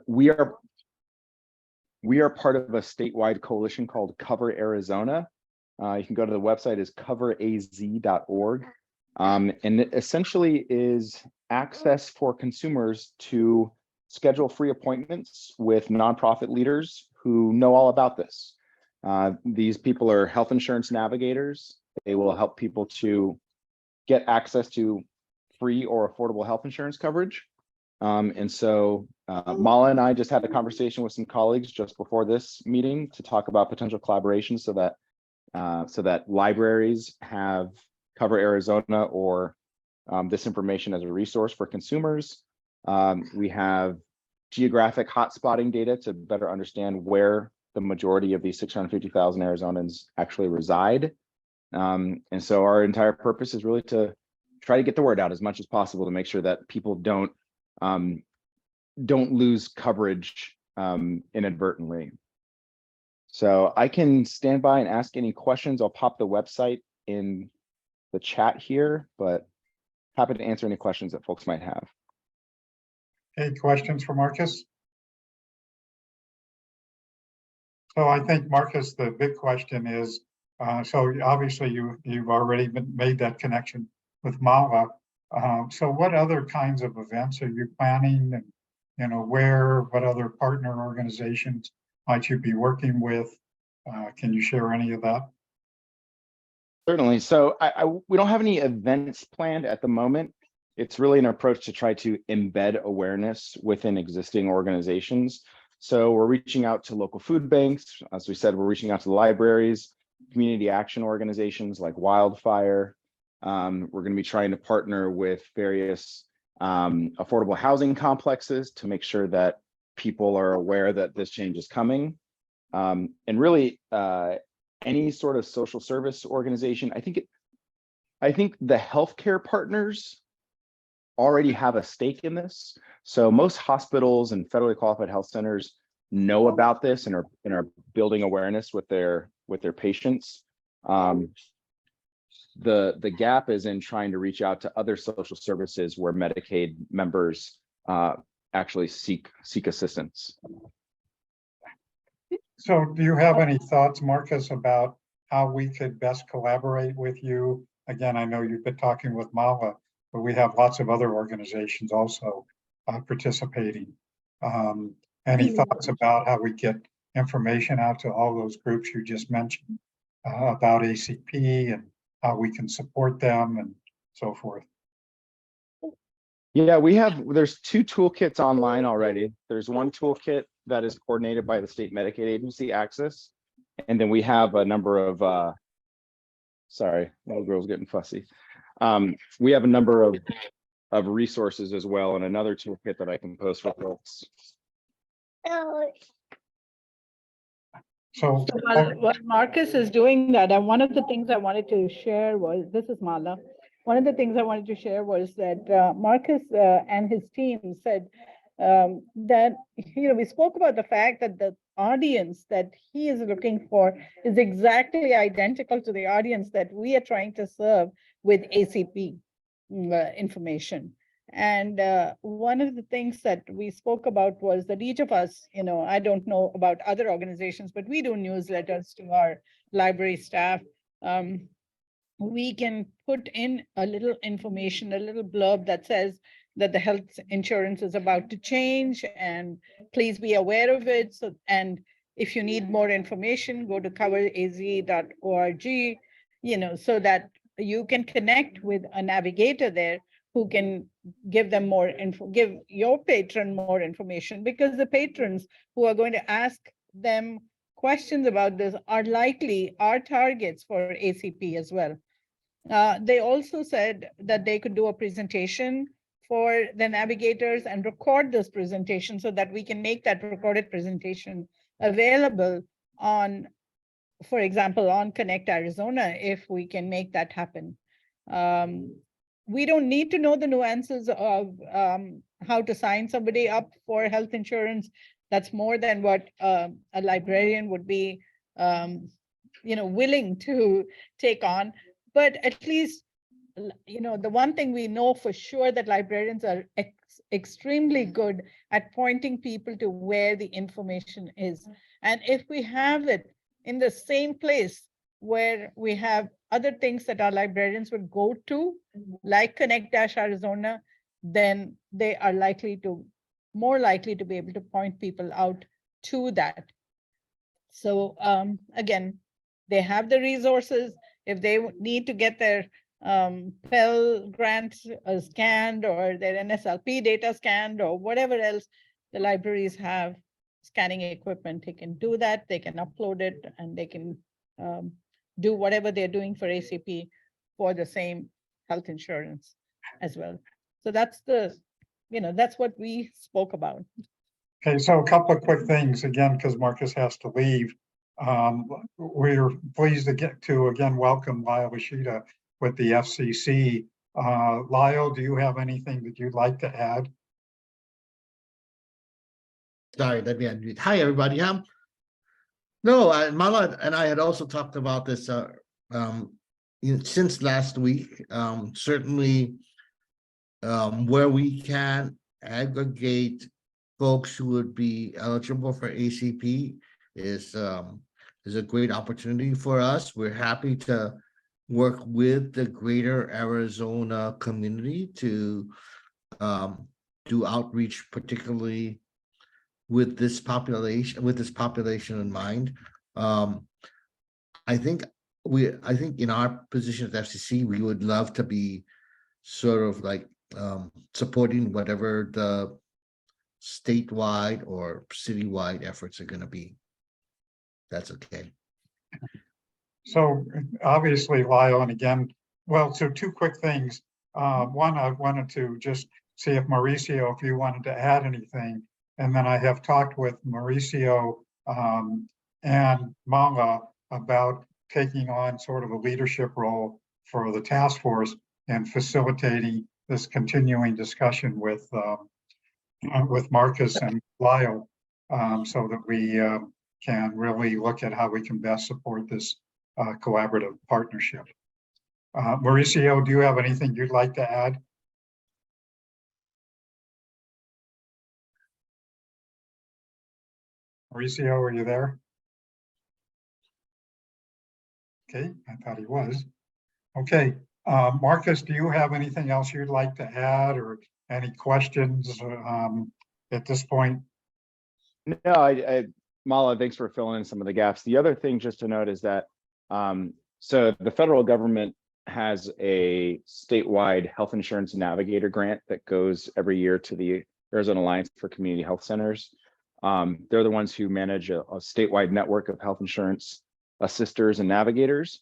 We are part of a statewide coalition called Cover Arizona. You can go to the website is coveraz.org. And it essentially is access for consumers to schedule free appointments with nonprofit leaders who know all about this. These people are health insurance navigators. They will help people to get access to free or affordable health insurance coverage. And so Mala and I just had a conversation with some colleagues just before this meeting to talk about potential collaboration so that libraries have Cover Arizona or this information as a resource for consumers. We have geographic hotspotting data to better understand where the majority of these 650,000 Arizonans actually reside. And so our entire purpose is really to try to get the word out as much as possible to make sure that people don't lose coverage inadvertently. So I can stand by and ask any questions. I'll pop the website in the chat here, but happy to answer any questions that folks might have. Any questions for Marcus? So I think, Marcus, the big question is, so obviously you've already made that connection with Mala. So what other kinds of events are you planning, and what other partner organizations might you be working with? Can you share any of that? Certainly. So we don't have any events planned at the moment. It's really an approach to try to embed awareness within existing organizations. So we're reaching out to local food banks. As we said, we're reaching out to the libraries, community action organizations like Wildfire. We're going to be trying to partner with various affordable housing complexes to make sure that people are aware that this change is coming. And really, any sort of social service organization, I think the healthcare partners already have a stake in this. So most hospitals and federally qualified health centers know about this and are building awareness with their patients. The gap is in trying to reach out to other social services where Medicaid members actually seek assistance. So do you have any thoughts, Marcus, about how we could best collaborate with you? Again, I know you've been talking with Mala, but we have lots of other organizations also participating. Any thoughts about how we get information out to all those groups you just mentioned about ACP and how we can support them and so forth? Yeah, there's 2 toolkits online already. There's one toolkit that is coordinated by the state Medicaid agency, Access. And then we have a number of, sorry, little girl's getting fussy. We have a number of resources as well, and another toolkit that I can post for folks. So while Marcus is doing that, and one of the things I wanted to share was, this is Mala. One of the things I wanted to share was that Marcus and his team said that, we spoke about the fact that the audience that he is looking for is exactly identical to the audience that we are trying to serve with ACP information. And one of the things that we spoke about was that each of us, I don't know about other organizations, but we do newsletters to our library staff. We can put in a little information, a little blurb that says that the health insurance is about to change and please be aware of it. So, and if you need more information, go to coveraz.org, so that you can connect with a navigator there who can give them more info, give your patron more information, because the patrons who are going to ask them questions about this are likely our targets for ACP as well. They also said that they could do a presentation for the navigators and record this presentation so that we can make that recorded presentation available on, for example, on Connect Arizona, if we can make that happen. We don't need to know the nuances of how to sign somebody up for health insurance. That's more than what a librarian would be willing to take on. But at least you know, the one thing we know for sure that librarians are extremely good at pointing people to where the information is. And if we have it in the same place where we have other things that our librarians would go to, like Connect-Arizona, then they are more likely to be able to point people out to that. So again, they have the resources. If they need to get their Pell grants scanned or their NSLP data scanned or whatever else, the libraries have scanning equipment. They can do that. They can upload it, and they can do whatever they're doing for ACP for the same health insurance as well. So that's that's what we spoke about. Okay, so a couple of quick things, again, because Marcus has to leave. We're pleased to get to, again, welcome Lyle Ishida with the FCC. Lyle, do you have anything that you'd like to add? Sorry, let me unmute. Hi, everybody. No, Mala and I had also talked about this since last week. Certainly, where we can aggregate folks who would be eligible for ACP is a great opportunity for us. We're happy to work with the greater Arizona community to do outreach, particularly with this population in mind. I think in our position at FCC, we would love to be sort of like supporting whatever the statewide or citywide efforts are going to be. That's okay. So obviously, Lyle, and again, well, so two quick things. One, I wanted to just see if Mauricio, if you wanted to add anything. And then I have talked with Mauricio and Mala about taking on sort of a leadership role for the task force and facilitating this continuing discussion with Marcus and Lyle, so that we can really look at how we can best support this collaborative partnership. Mauricio, do you have anything you'd like to add? Mauricio, are you there? Okay, I thought he was. Okay, Marcus, do you have anything else you'd like to add or any questions at this point? No, Mala, thanks for filling in some of the gaps. The other thing just to note is that so the federal government has a statewide health insurance navigator grant that goes every year to the Arizona Alliance for Community Health Centers. They're the ones who manage a statewide network of health insurance assisters and navigators.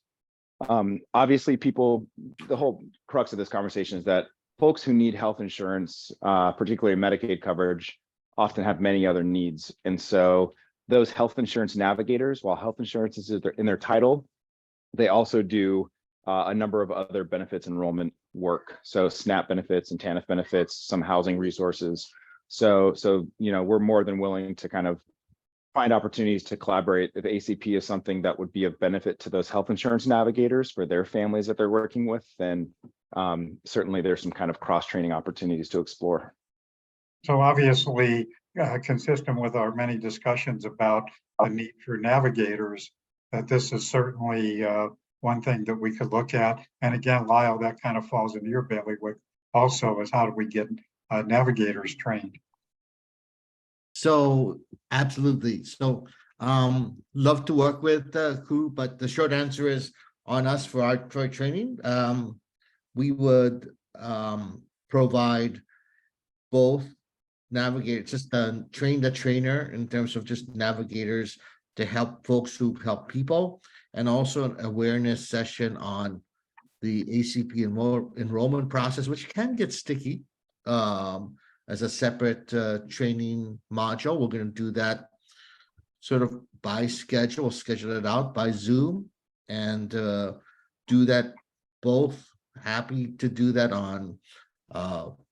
Obviously, the whole crux of this conversation is that folks who need health insurance, particularly Medicaid coverage, often have many other needs. And so those health insurance navigators, while health insurance is in their title, they also do a number of other benefits enrollment work. So SNAP benefits and TANF benefits, some housing resources. So we're more than willing to kind of find opportunities to collaborate. If ACP is something that would be of benefit to those health insurance navigators for their families that they're working with, then certainly there's some kind of cross-training opportunities to explore. So obviously, consistent with our many discussions about the need for navigators, that this is certainly one thing that we could look at. And again, Lyle, that kind of falls into your bailiwick also, is how do we get navigators trained? So absolutely. So love to work with the crew, but the short answer is on us for our training. We would provide both navigators, just train the trainer in terms of just navigators to help folks who help people, and also an awareness session on the ACP enrollment process, which can get sticky as a separate training module. We're going to do that sort of by schedule. We'll schedule it out by Zoom and do that both. Happy to do that on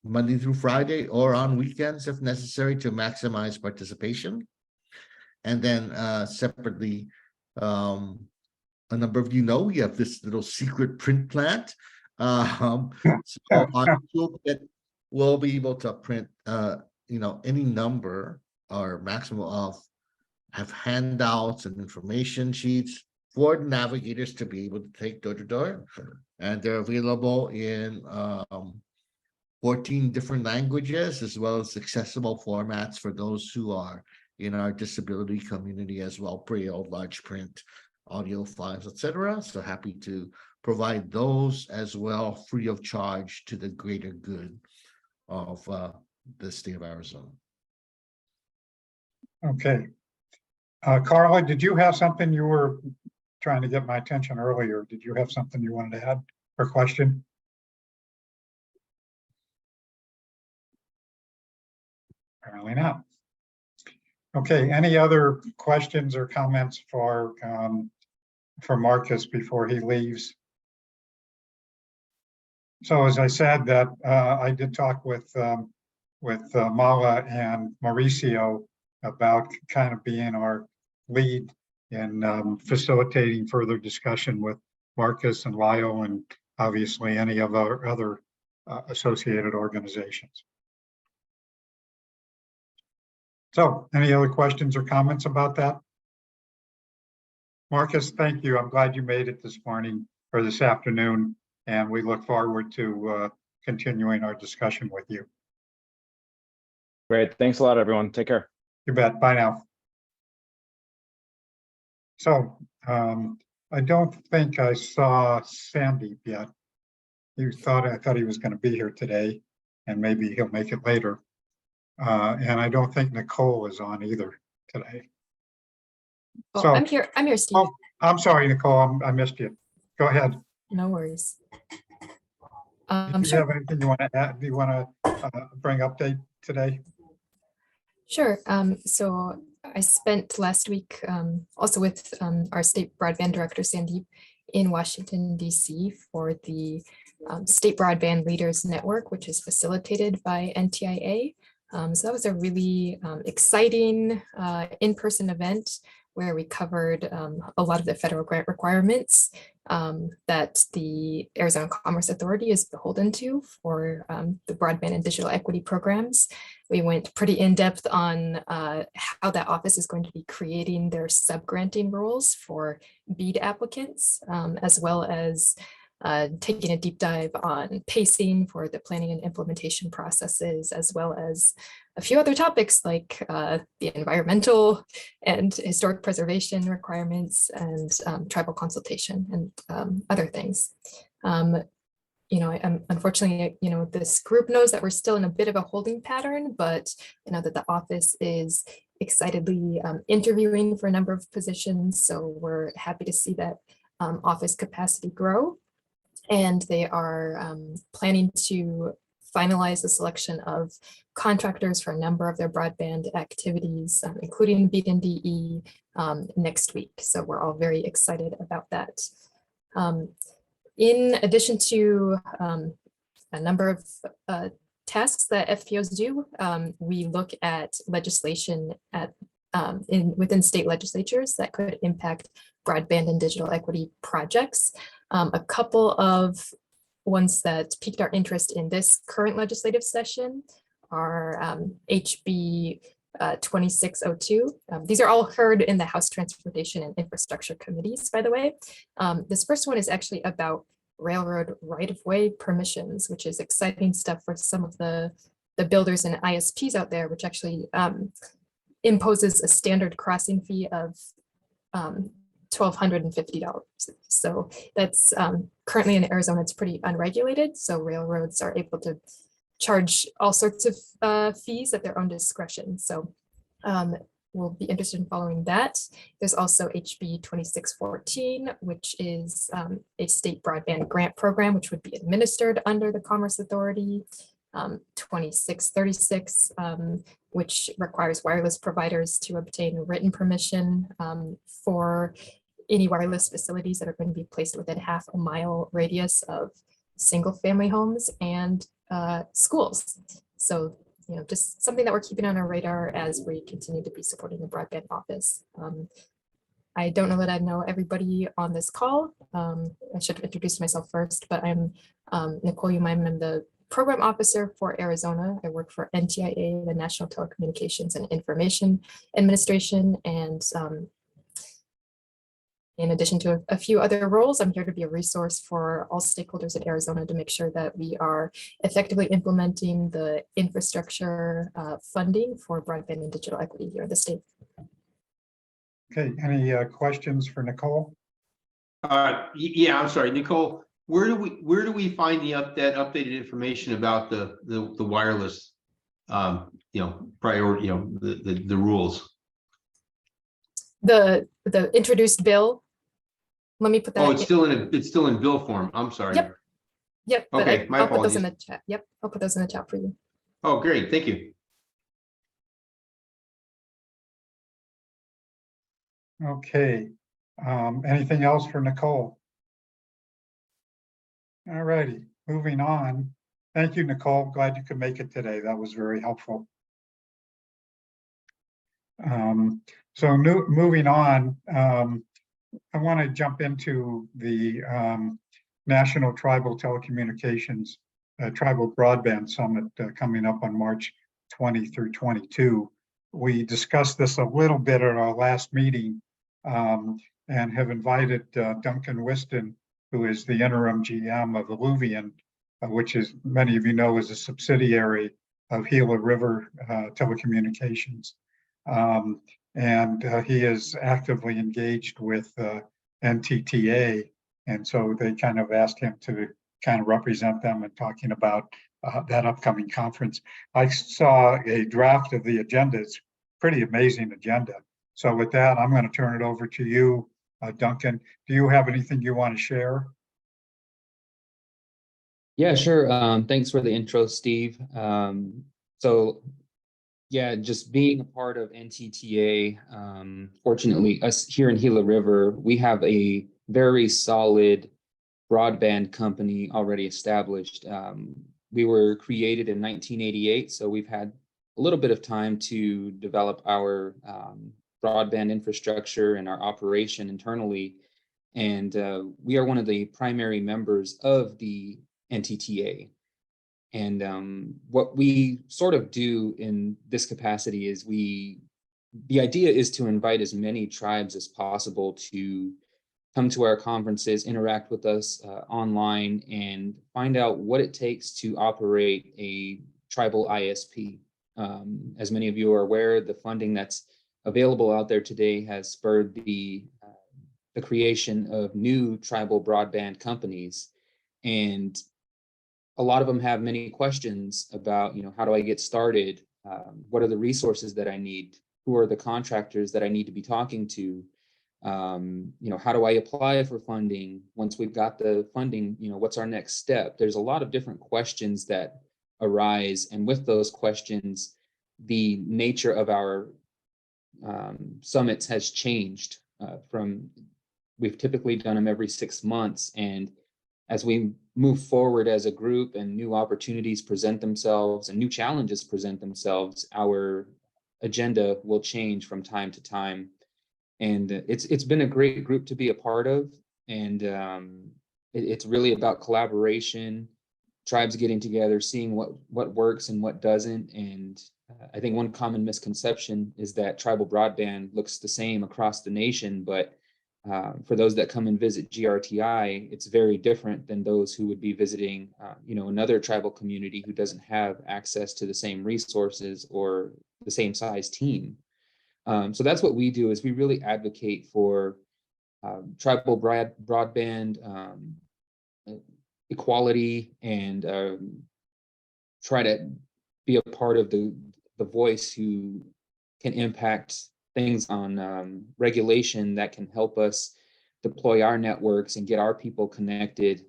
Monday through Friday or on weekends if necessary to maximize participation. And then separately, a number of we have this little secret print plant So on the toolkit, we'll be able to print, any number or maximum of have handouts and information sheets for navigators to be able to take door to door. And they're available in 14 different languages, as well as accessible formats for those who are in our disability community as well, Braille, large print, audio files, etc. So happy to provide those as well, free of charge, to the greater good of the state of Arizona. Okay. Carla, did you have something you were trying to get my attention earlier? Did you have something you wanted to add or question? Apparently not. Okay, any other questions or comments for Marcus before he leaves? So as I said, that I did talk with Mala and Mauricio about kind of being our lead in facilitating further discussion with Marcus and Lyle, and obviously any of our other associated organizations. So any other questions or comments about that? Marcus, thank you. I'm glad you made it this morning or this afternoon, and we look forward to continuing our discussion with you. Great. Thanks a lot, everyone. Take care. You bet. Bye now. So I don't think I saw Sandeep yet. I thought he was going to be here today, and maybe he'll make it later. And I don't think Nicole is on either today. Oh, So I'm here, Steve. Oh, I'm sorry, Nicole, I missed you. Go ahead. No worries. Do you Sure. have anything you want to add? Do you want to bring update today? Sure. So I spent last week also with our state broadband director, Sandeep, in Washington, D.C. for the State Broadband Leaders Network, which is facilitated by NTIA. So that was a really exciting in-person event where we covered a lot of the federal grant requirements that the Arizona Commerce Authority is beholden to for the broadband and digital equity programs. We went pretty in-depth on how that office is going to be creating their sub-granting rules for BEAD applicants, as well as taking a deep dive on pacing for the planning and implementation processes, as well as a few other topics like the environmental and historic preservation requirements and tribal consultation and other things. Unfortunately, this group knows that we're still in a bit of a holding pattern, but I know that the office is excitedly interviewing for a number of positions. So we're happy to see that office capacity grow. And they are planning to finalize the selection of contractors for a number of their broadband activities, including BEAD and DE next week. So we're all very excited about that. In addition to a number of tasks that FPOs do, we look at legislation within state legislatures that could impact broadband and digital equity projects. A couple of ones that piqued our interest in this current legislative session are HB 2602. These are all heard in the House Transportation and Infrastructure Committees, by the way. This first one is actually about railroad right-of-way permissions, which is exciting stuff for some of the builders and ISPs out there, which actually imposes a standard crossing fee of $1,250. So that's currently in Arizona, it's pretty unregulated. So railroads are able to charge all sorts of fees at their own discretion. So we'll be interested in following that. There's also HB 2614, which is a state broadband grant program, which would be administered under the Commerce Authority. 2636, which requires wireless providers to obtain written permission for any wireless facilities that are going to be placed within half a mile radius of single family homes and schools. So, just something that we're keeping on our radar as we continue to be supporting the broadband office. I don't know that I know everybody on this call. I should have introduced myself first, but I'm Nicole Umaim. I'm the program officer for Arizona. I work for NTIA, the National Telecommunications and Information Administration. And in addition to a few other roles, I'm here to be a resource for all stakeholders at Arizona to make sure that we are effectively implementing the infrastructure funding for broadband and digital equity here in the state. Okay, any questions for Nicole? Yeah, I'm sorry, Nicole. Where do we find that updated information about the wireless, priority, the rules? The introduced bill. Let me put that. Oh, it's still in bill form. I'm sorry. Yep. But Okay, my I'll put those in apologies. the chat. Yep, I'll put those in the chat for you. Oh, great. Thank you. Okay, anything else for Nicole? All righty, moving on. Thank you, Nicole. Glad you could make it today. That was very helpful. So moving on, I want to jump into the National Tribal Telecommunications Tribal Broadband Summit coming up on March 20 through 22. We discussed this a little bit at our last meeting and have invited Duncan Whiston, who is the interim GM of Alluvian, which is, many of you know, is a subsidiary of Gila River Telecommunications. And he is actively engaged with NTTA. And so they kind of asked him to kind of represent them and talking about that upcoming conference. I saw a draft of the agenda. It's pretty amazing agenda. So with that, I'm going to turn it over to you, Duncan. Do you have anything you want to share? Yeah, sure. Thanks for the intro, Steve. So yeah, just being a part of NTTA, fortunately, us here in Gila River, we have a very solid broadband company already established. We were created in 1988, so we've had a little bit of time to develop our broadband infrastructure and our operation internally. And we are one of the primary members of the NTTA. And what we sort of do in this capacity is the idea is to invite as many tribes as possible to come to our conferences, interact with us online, and find out what it takes to operate a tribal ISP. As many of you are aware, the funding that's available out there today has spurred the creation of new tribal broadband companies. And a lot of them have many questions about, how do I get started? What are the resources that I need? Who are the contractors that I need to be talking to? How do I apply for funding? Once we've got the funding, what's our next step? There's a lot of different questions that arise. And with those questions, the nature of our summits has changed we've typically done them every 6 months. And as we move forward as a group and new opportunities present themselves and new challenges present themselves, our agenda will change from time to time. And it's been a great group to be a part of. And it's really about collaboration, tribes getting together, seeing what works and what doesn't. And I think one common misconception is that tribal broadband looks the same across the nation, but for those that come and visit GRTI, it's very different than those who would be visiting, another tribal community who doesn't have access to the same resources or the same size team. So that's what we do, is we really advocate for tribal broadband equality and try to be a part of the voice who can impact things on regulation that can help us deploy our networks and get our people connected.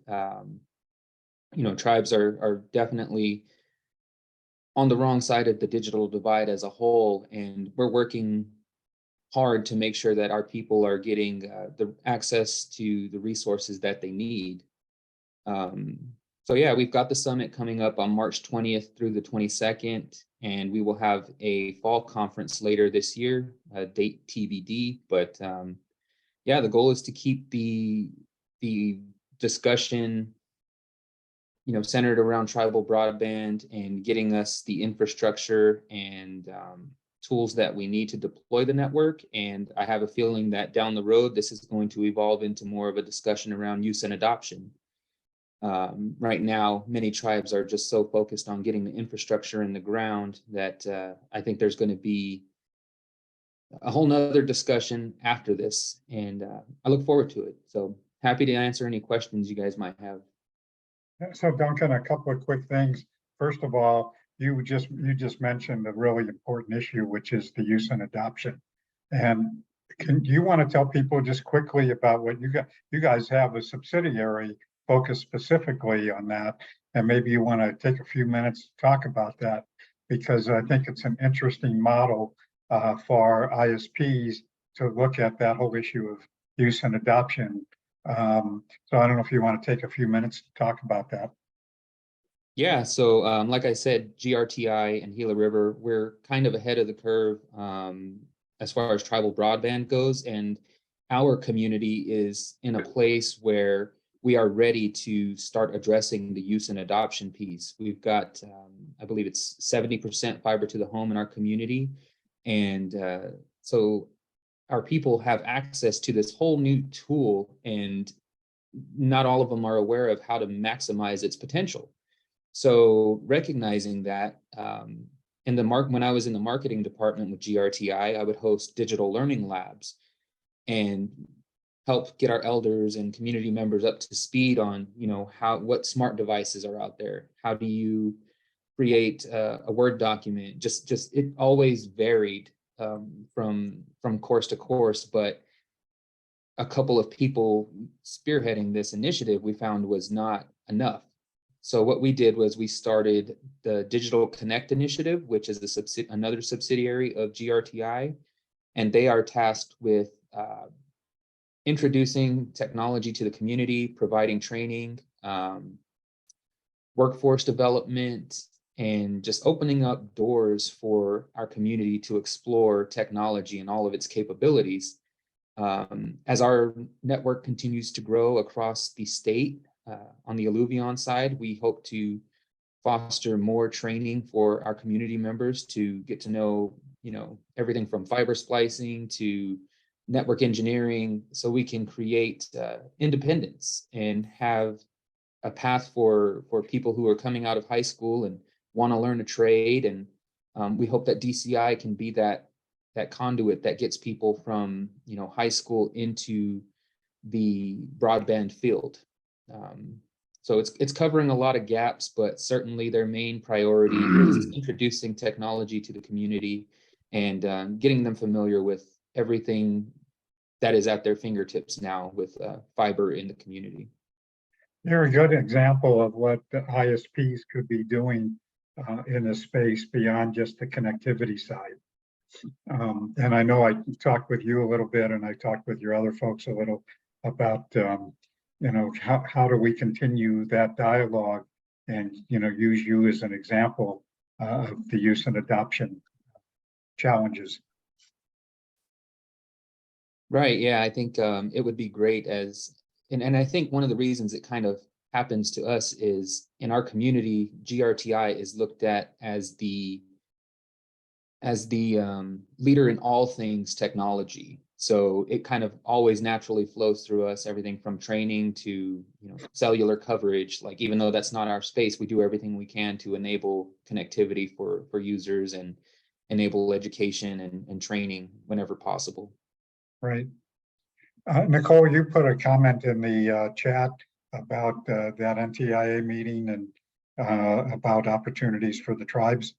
Tribes are definitely on the wrong side of the digital divide as a whole, and we're working hard to make sure that our people are getting the access to the resources that they need. So yeah, we've got the summit coming up on March 20th through the 22nd, and we will have a fall conference later this year, date TBD, but yeah, the goal is to keep the discussion, centered around tribal broadband and getting us the infrastructure and tools that we need to deploy the network. And I have a feeling that down the road, this is going to evolve into more of a discussion around use and adoption. Right now, many tribes are just so focused on getting the infrastructure in the ground that I think there's going to be a whole nother discussion after this. And I look forward to it. So happy to answer any questions you guys might have. So Duncan, a couple of quick things. First of all, you just mentioned a really important issue, which is the use and adoption. And do you want to tell people just quickly about what you guys have a subsidiary focused specifically on that, and maybe you want to take a few minutes to talk about that, because I think it's an interesting model for ISPs to look at that whole issue of use and adoption. So I don't know if you want to take a few minutes to talk about that. Yeah, so like I said, GRTI and Gila River, we're kind of ahead of the curve as far as tribal broadband goes. And our community is in a place where we are ready to start addressing the use and adoption piece. We've got, I believe it's 70% fiber to the home in our community. And so our people have access to this whole new tool, and not all of them are aware of how to maximize its potential. So recognizing that, when I was in the marketing department with GRTI, I would host digital learning labs and help get our elders and community members up to speed on, what smart devices are out there. How do you create a Word document? Just it always varied from course to course, but a couple of people spearheading this initiative we found was not enough. So what we did was we started the Digital Connect initiative, which is another subsidiary of GRTI, and they are tasked with introducing technology to the community, providing training, workforce development, and just opening up doors for our community to explore technology and all of its capabilities. As our network continues to grow across the state, on the Alluvion side, we hope to foster more training for our community members to get to know, everything from fiber splicing to network engineering, so we can create independence and have a path for people who are coming out of high school and want to learn a trade. And we hope that DCI can be that conduit that gets people from high school into the broadband field. So it's covering a lot of gaps, but certainly their main priority is introducing technology to the community and getting them familiar with everything that is at their fingertips now with fiber in the community. You're a good example of what the ISPs could be doing in this space beyond just the connectivity side. And I know I talked with you a little bit, and I talked with your other folks a little about how do we continue that dialogue and use you as an example of the use and adoption challenges. Right. Yeah, I think it would be great and I think one of the reasons it kind of happens to us is in our community, GRTI is looked at as the leader in all things technology. So it kind of always naturally flows through us, everything from training to cellular coverage. Like, even though that's not our space, we do everything we can to enable connectivity for users and enable education and training whenever possible. Right. Nicole, you put a comment in the chat about that NTIA meeting and about opportunities for the tribes.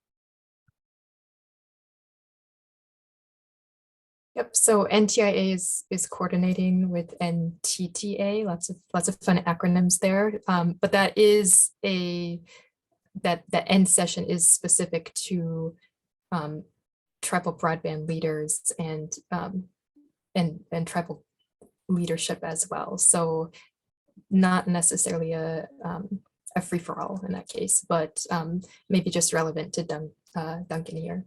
Yep. So NTIA is coordinating with NTTA. Lots of fun acronyms there. But that is that end session is specific to tribal broadband leaders and tribal leadership as well. So not necessarily a free-for-all in that case, but maybe just relevant to Duncan here.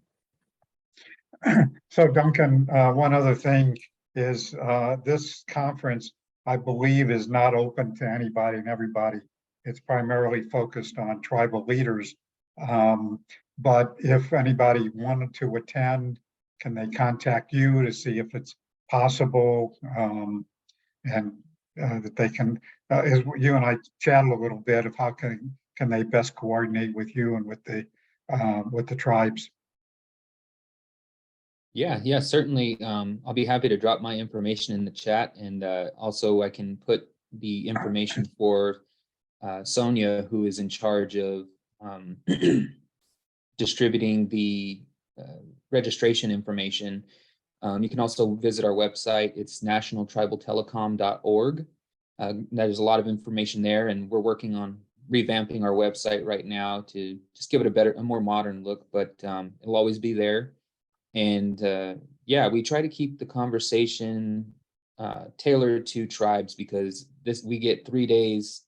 So Duncan, one other thing is this conference, I believe, is not open to anybody and everybody. It's primarily focused on tribal leaders. But if anybody wanted to attend, can they contact you to see if it's possible? And that they can, as you and I chatted a little bit of how can they best coordinate with you and with the tribes. Yeah, certainly. I'll be happy to drop my information in the chat, and also I can put the information for Sonia, who is in charge of distributing the registration information. You can also visit our website. It's nationaltribaltelecom.org. There's a lot of information there, and we're working on revamping our website right now to just give it a more modern look, but it'll always be there. And yeah, we try to keep the conversation tailored to tribes, because we get 3 days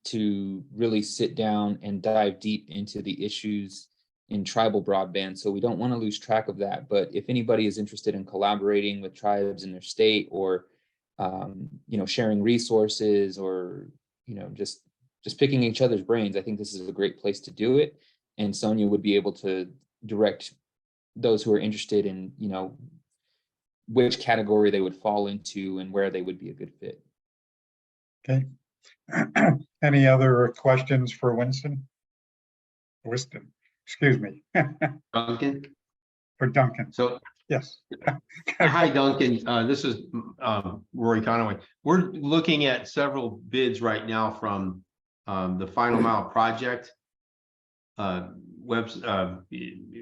to really sit down and dive deep into the issues in tribal broadband. So we don't want to lose track of that. But if anybody is interested in collaborating with tribes in their state, or sharing resources, or just picking each other's brains, I think this is a great place to do it. And Sonia would be able to direct those who are interested in, which category they would fall into and where they would be a good fit. Okay. Any other questions for Winston? Excuse me. Duncan? For Duncan. So, Yes. hi, Duncan. This is Rory Conaway. We're looking at several bids right now from the Final Mile Project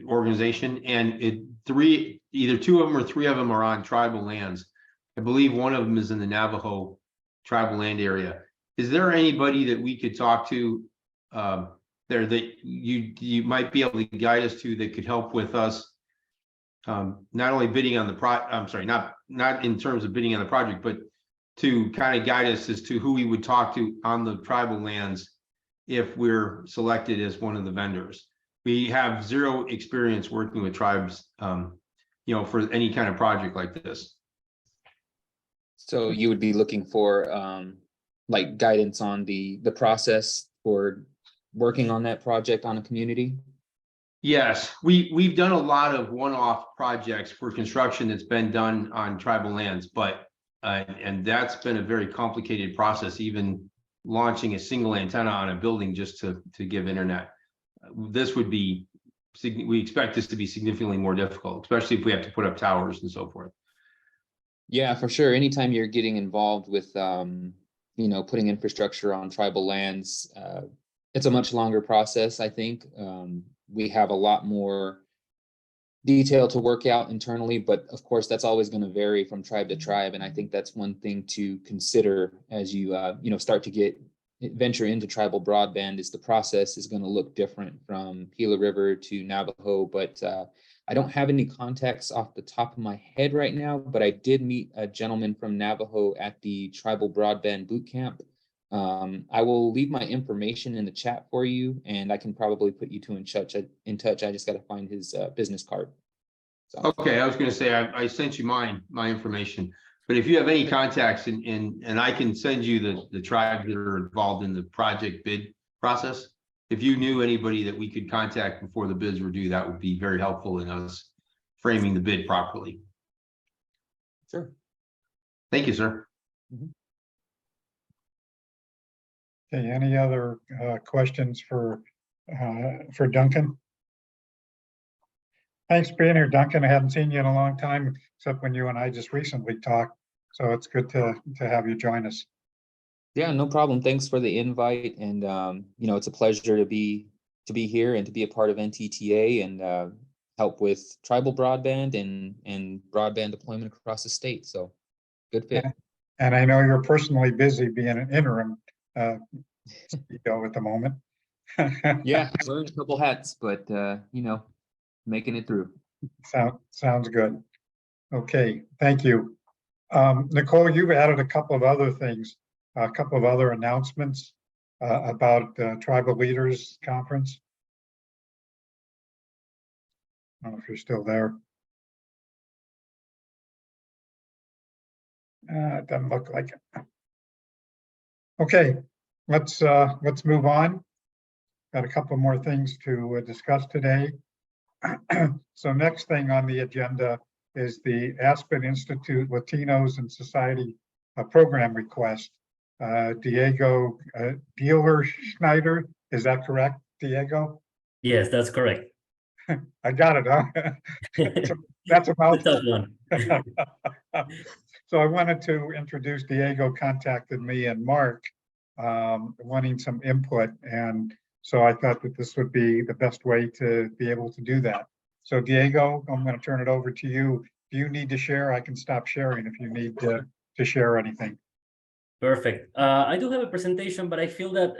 organization, and either two of them or three of them are on tribal lands. I believe one of them is in the Navajo tribal land area. Is there anybody that we could talk to there that you might be able to guide us to, that could help with us not only bidding on the not in terms of bidding on the project, but to kind of guide us as to who we would talk to on the tribal lands if we're selected as one of the vendors? We have zero experience working with tribes, for any kind of project like this. So you would be looking for like guidance on the process for working on that project on a community? Yes, we've done a lot of one-off projects for construction that's been done on tribal lands, but and that's been a very complicated process, even launching a single antenna on a building just to give internet. This would be, we expect this to be significantly more difficult, especially if we have to put up towers and so forth. Yeah, for sure. Anytime you're getting involved with, putting infrastructure on tribal lands, it's a much longer process, I think. We have a lot more detail to work out internally, but of course, that's always going to vary from tribe to tribe. And I think that's one thing to consider as you, start to venture into tribal broadband, is the process is going to look different from Gila River to Navajo. But I don't have any contacts off the top of my head right now, but I did meet a gentleman from Navajo at the Tribal Broadband Boot Camp. I will leave my information in the chat for you, and I can probably put you in touch. I just got to find his business card. So. Okay, I was going to say I sent you my information, but if you have any contacts, and I can send you the tribes that are involved in the project bid process. If you knew anybody that we could contact before the bids were due, that would be very helpful in us framing the bid properly. Sure. Thank you, sir. Mm-hmm. Okay, any other questions for Duncan? Thanks for being here, Duncan. I haven't seen you in a long time, except when you and I just recently talked. So it's good to have you join us. Yeah, no problem. Thanks for the invite, and it's a pleasure to be here and to be a part of NTTA and help with tribal broadband and broadband deployment across the state. So good fit. And I know you're personally busy being an interim CEO at the moment. Yeah, wearing a couple hats, but making it through. Sounds good. Okay, thank you. Nicole, you've added a couple of other things, a couple of other announcements about Tribal Leaders Conference. I don't know if you're still there. It doesn't look like it. Okay, let's move on. Got a couple more things to discuss today. So next thing on the agenda is the Aspen Institute Latinos in Society program request. Diego Dealer Schneider, is that correct, Diego? Yes, that's correct. I got it, huh? That's a The mouthful. tough one. So I wanted to introduce Diego, contacted me and Mark, wanting some input. And so I thought that this would be the best way to be able to do that. So Diego, I'm going to turn it over to you. If you need to share, I can stop sharing if you need to share anything. Perfect. I do have a presentation, but I feel that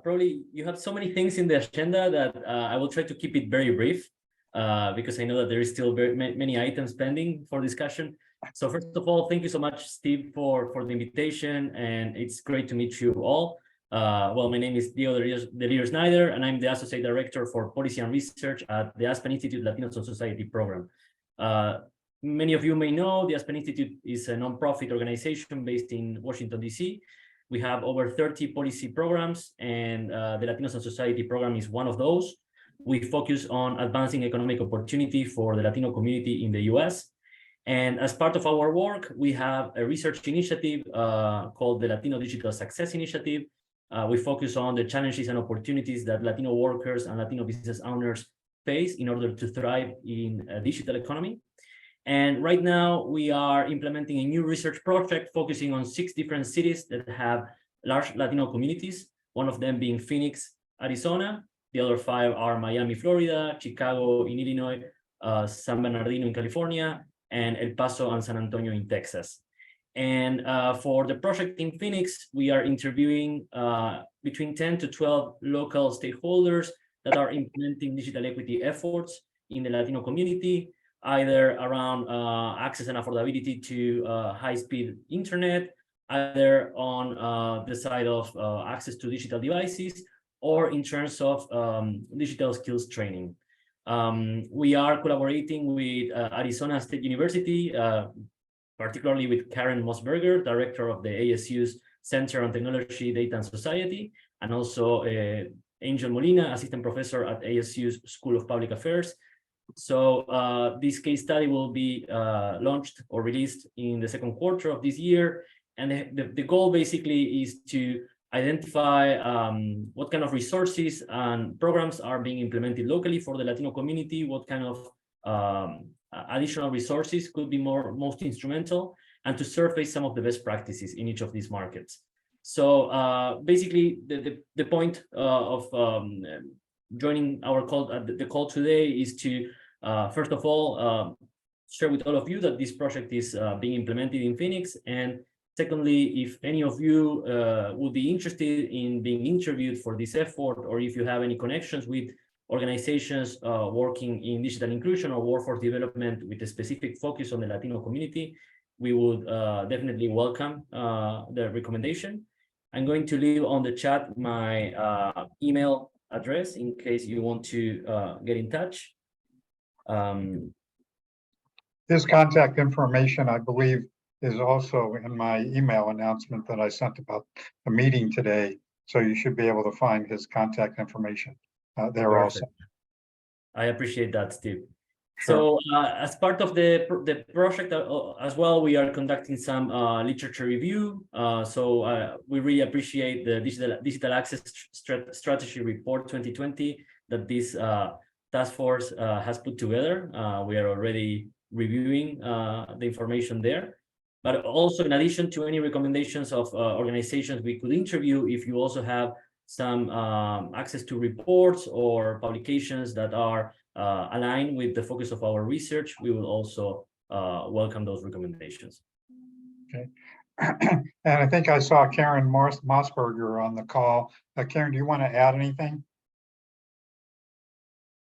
probably you have so many things in the agenda that I will try to keep it very brief because I know that there is still very many items pending for discussion. So first of all, thank you so much, Steve, for the invitation, and it's great to meet you all. Well, my name is Diego Deliro Schneider, and I'm the Associate Director for Policy and Research at the Aspen Institute Latinos in Society program. Many of you may know the Aspen Institute is a nonprofit organization based in Washington, D.C. We have over 30 policy programs, and the Latinos in Society program is one of those. We focus on advancing economic opportunity for the Latino community in the U.S. And as part of our work, we have a research initiative called the Latino Digital Success Initiative. We focus on the challenges and opportunities that Latino workers and Latino business owners face in order to thrive in a digital economy. And right now we are implementing a new research project focusing on 6 different cities that have large Latino communities, one of them being Phoenix, Arizona. The other 5 are Miami, Florida, Chicago in Illinois, San Bernardino in California, and El Paso and San Antonio in Texas. And for the project in Phoenix, we are interviewing between 10 to 12 local stakeholders that are implementing digital equity efforts in the Latino community, either around access and affordability to high-speed internet, either on the side of access to digital devices, or in terms of digital skills training. We are collaborating with Arizona State University, particularly with Karen Mosberger, director of the ASU's Center on Technology, Data and Society, and also Angel Molina, assistant professor at ASU's School of Public Affairs. So this case study will be launched or released in the second quarter of this year. And the goal basically is to identify what kind of resources and programs are being implemented locally for the Latino community, what kind of additional resources could be most instrumental, and to surface some of the best practices in each of these markets. So basically the point of joining our call, the call today is to first of all share with all of you that this project is being implemented in Phoenix, and secondly, if any of you would be interested in being interviewed for this effort, or if you have any connections with organizations working in digital inclusion or workforce development with a specific focus on the Latino community, we would definitely welcome the recommendation. I'm going to leave on the chat my email address in case you want to get in touch. This contact information, I believe, is also in my email announcement that I sent about the meeting today. So you should be able to find his contact information there. Perfect. Also. I appreciate that, Steve. Sure. So as part of the project as well, we are conducting some literature review. So we really appreciate the Digital Access Strategy Report 2020 that this task force has put together. We are already reviewing the information there. But also, in addition to any recommendations of organizations we could interview, if you also have some access to reports or publications that are aligned with the focus of our research, we will also welcome those recommendations. Okay. And I think I saw Karen Mosberger on the call. Karen, do you want to add anything?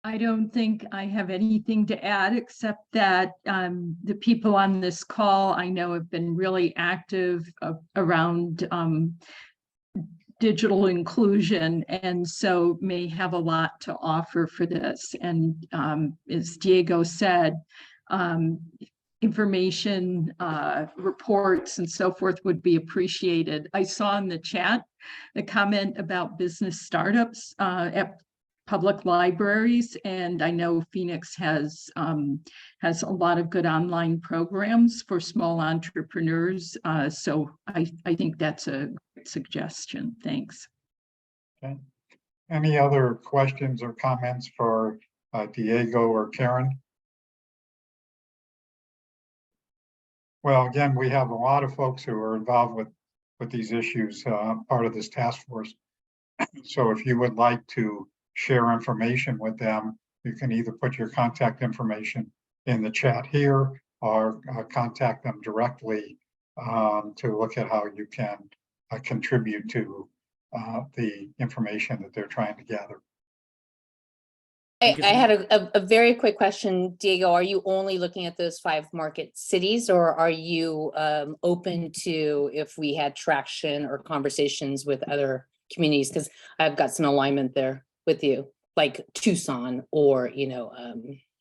I don't think I have anything to add, except that the people on this call I know have been really active around digital inclusion, and so may have a lot to offer for this. And as Diego said, information, reports and so forth would be appreciated. I saw in the chat the comment about business startups at public libraries, and I know Phoenix has a lot of good online programs for small entrepreneurs. So I think that's a great suggestion. Thanks. Okay. Any other questions or comments for Diego or Karen? Well, again, we have a lot of folks who are involved with these issues, part of this task force. So if you would like to share information with them, you can either put your contact information in the chat here or contact them directly to look at how you can contribute to the information that they're trying to gather. Thank you I so had a very quick question, Diego. Are you only looking at those 5 market cities, or are you open to if we had traction or conversations with other communities? Because I've got some alignment there with you, like Tucson or, you know,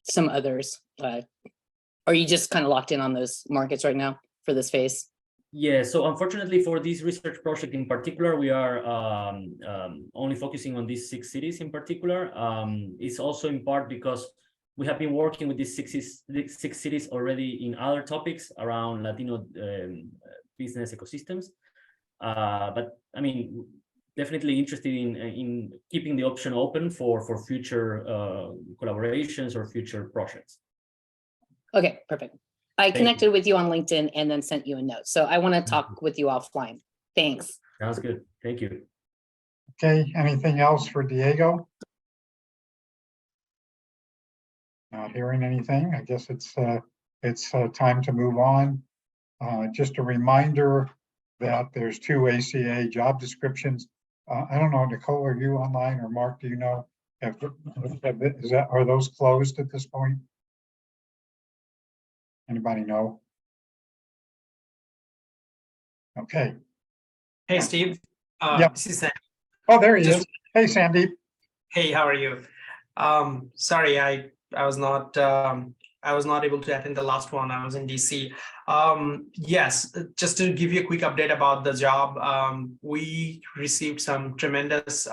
some others. Are you just kind of locked in on those markets right now for this phase? Yeah, so unfortunately for this research project in particular, we are only focusing on these 6 cities in particular. It's also in part because we have been working with these 6 cities already in other topics around Latino business ecosystems. But I mean, definitely interested in keeping the option open for future collaborations or future projects. Okay, perfect. I connected with you on LinkedIn and then sent you a note. So I want to talk with you offline. Thanks. Sounds good. Thank you. Okay, anything else for Diego? Not hearing anything. I guess it's time to move on. Just a reminder that there's 2 ACA job descriptions. I don't know, Nicole, are you online, or Mark, do you know? Are those closed at this point? Anybody know? Okay. Hey, Steve. Yep. This is Sandy. Oh, there he is. Hey, Sandeep. Hey, how are you? Sorry, I was not able to attend the last one. I was in DC. Yes, just to give you a quick update about the job, we received some tremendous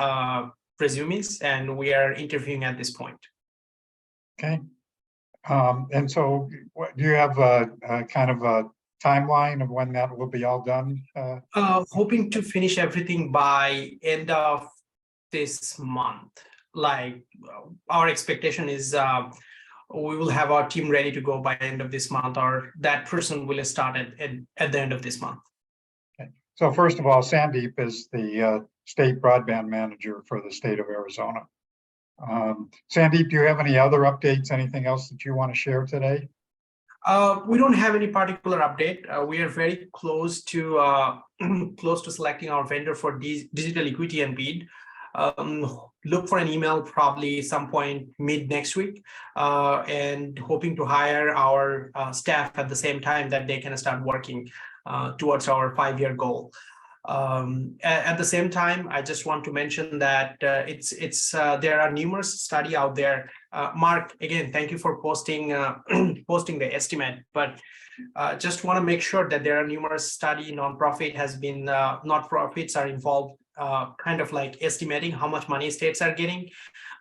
resumes, and we are interviewing at this point. Okay. And so do you have a kind of a timeline of when that will be all done? Hoping to finish everything by end of this month. Like our expectation is we will have our team ready to go by end of this month, or that person will start at the end of this month. Okay. So first of all, Sandeep is the state broadband manager for the state of Arizona. Sandeep, do you have any other updates, anything else that you want to share today? We don't have any particular update. We are very close to selecting our vendor for digital equity and bid. Look for an email probably some point mid next week, and hoping to hire our staff at the same time that they can start working towards our 5-year goal. At the same time, I just want to mention that there are numerous studies out there. Mark, again, thank you for posting the estimate, but just want to make sure that there are numerous studies. Nonprofits are involved, kind of like estimating how much money states are getting.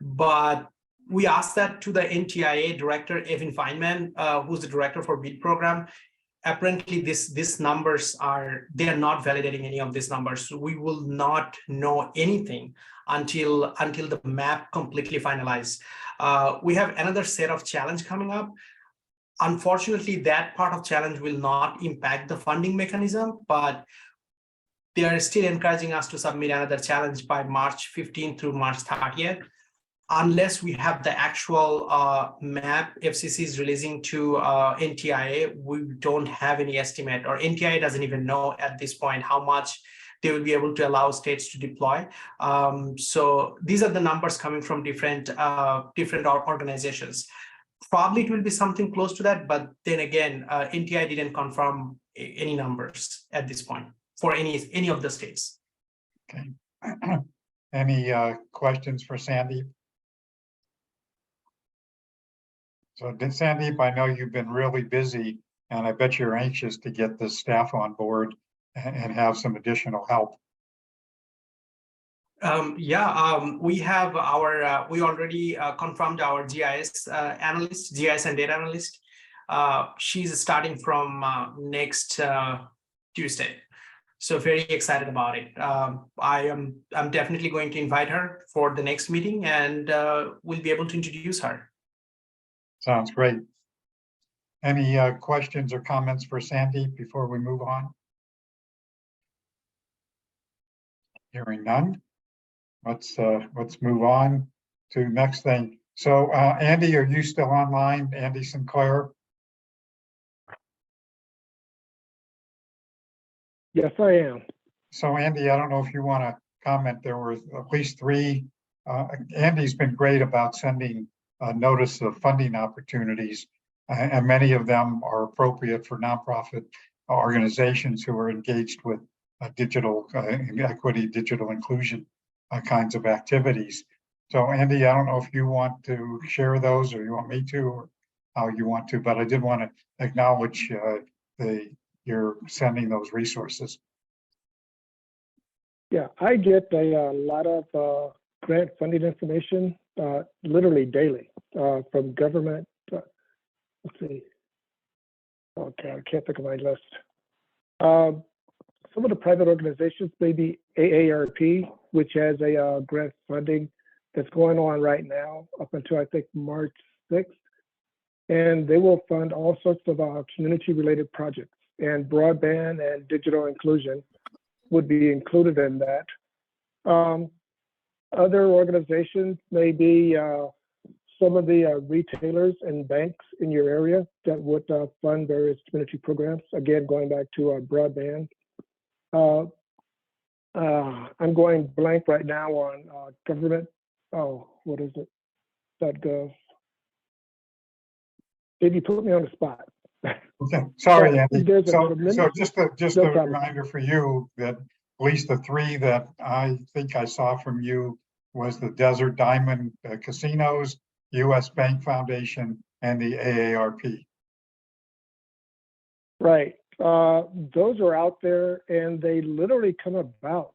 But we asked that to the NTIA director, Evan Feynman, who's the director for BID program. Apparently these numbers they are not validating any of these numbers. We will not know anything until the map completely finalized. We have another set of challenge coming up. Unfortunately, that part of challenge will not impact the funding mechanism, but they are still encouraging us to submit another challenge by March 15th through March 30th. Unless we have the actual map FCC is releasing to NTIA, we don't have any estimate, or NTIA doesn't even know at this point how much they will be able to allow states to deploy. So these are the numbers coming from different organizations. Probably it will be something close to that, but then again, NTIA didn't confirm any numbers at this point for any of the states. Okay. Any questions for Sandeep? So Sandeep, I know you've been really busy And I bet you're anxious to get the staff on board and have some additional help. We have our, we already confirmed our GIS analyst, GIS and data analyst. She's starting from next Tuesday. So very excited about it. I'm definitely going to invite her for the next meeting, and we'll be able to introduce her. Sounds great. Any questions or comments for Sandy before we move on? Hearing none. Let's move on to next thing. So Andy, are you still online? Andy Sinclair? Yes, I am. So Andy, I don't know if you want to comment. There were at least three. Andy's been great about sending a notice of funding opportunities, and many of them are appropriate for nonprofit organizations who are engaged with digital equity, digital inclusion kinds of activities. So Andy, I don't know if you want to share those or you want me to, or how you want to, but I did want to acknowledge you're sending those resources. Yeah, I get a lot of grant funding information literally daily from government. Let's see. Okay, I can't think of my list. Some of the private organizations, maybe AARP, which has a grant funding that's going on right now up until I think March 6th. And they will fund all sorts of community-related projects, and broadband and digital inclusion would be included in that. Other organizations may be some of the retailers and banks in your area that would fund various community programs. Again, going back to broadband. I'm going blank right now on government. Oh, what is it? .gov. Did you put me on the spot? Okay, sorry, Andy. So just No a problem. reminder for you that at least the three that I think I saw from you was the Desert Diamond Casinos, U.S. Bank Foundation, and the AARP. Right. Those are out there, and they literally come about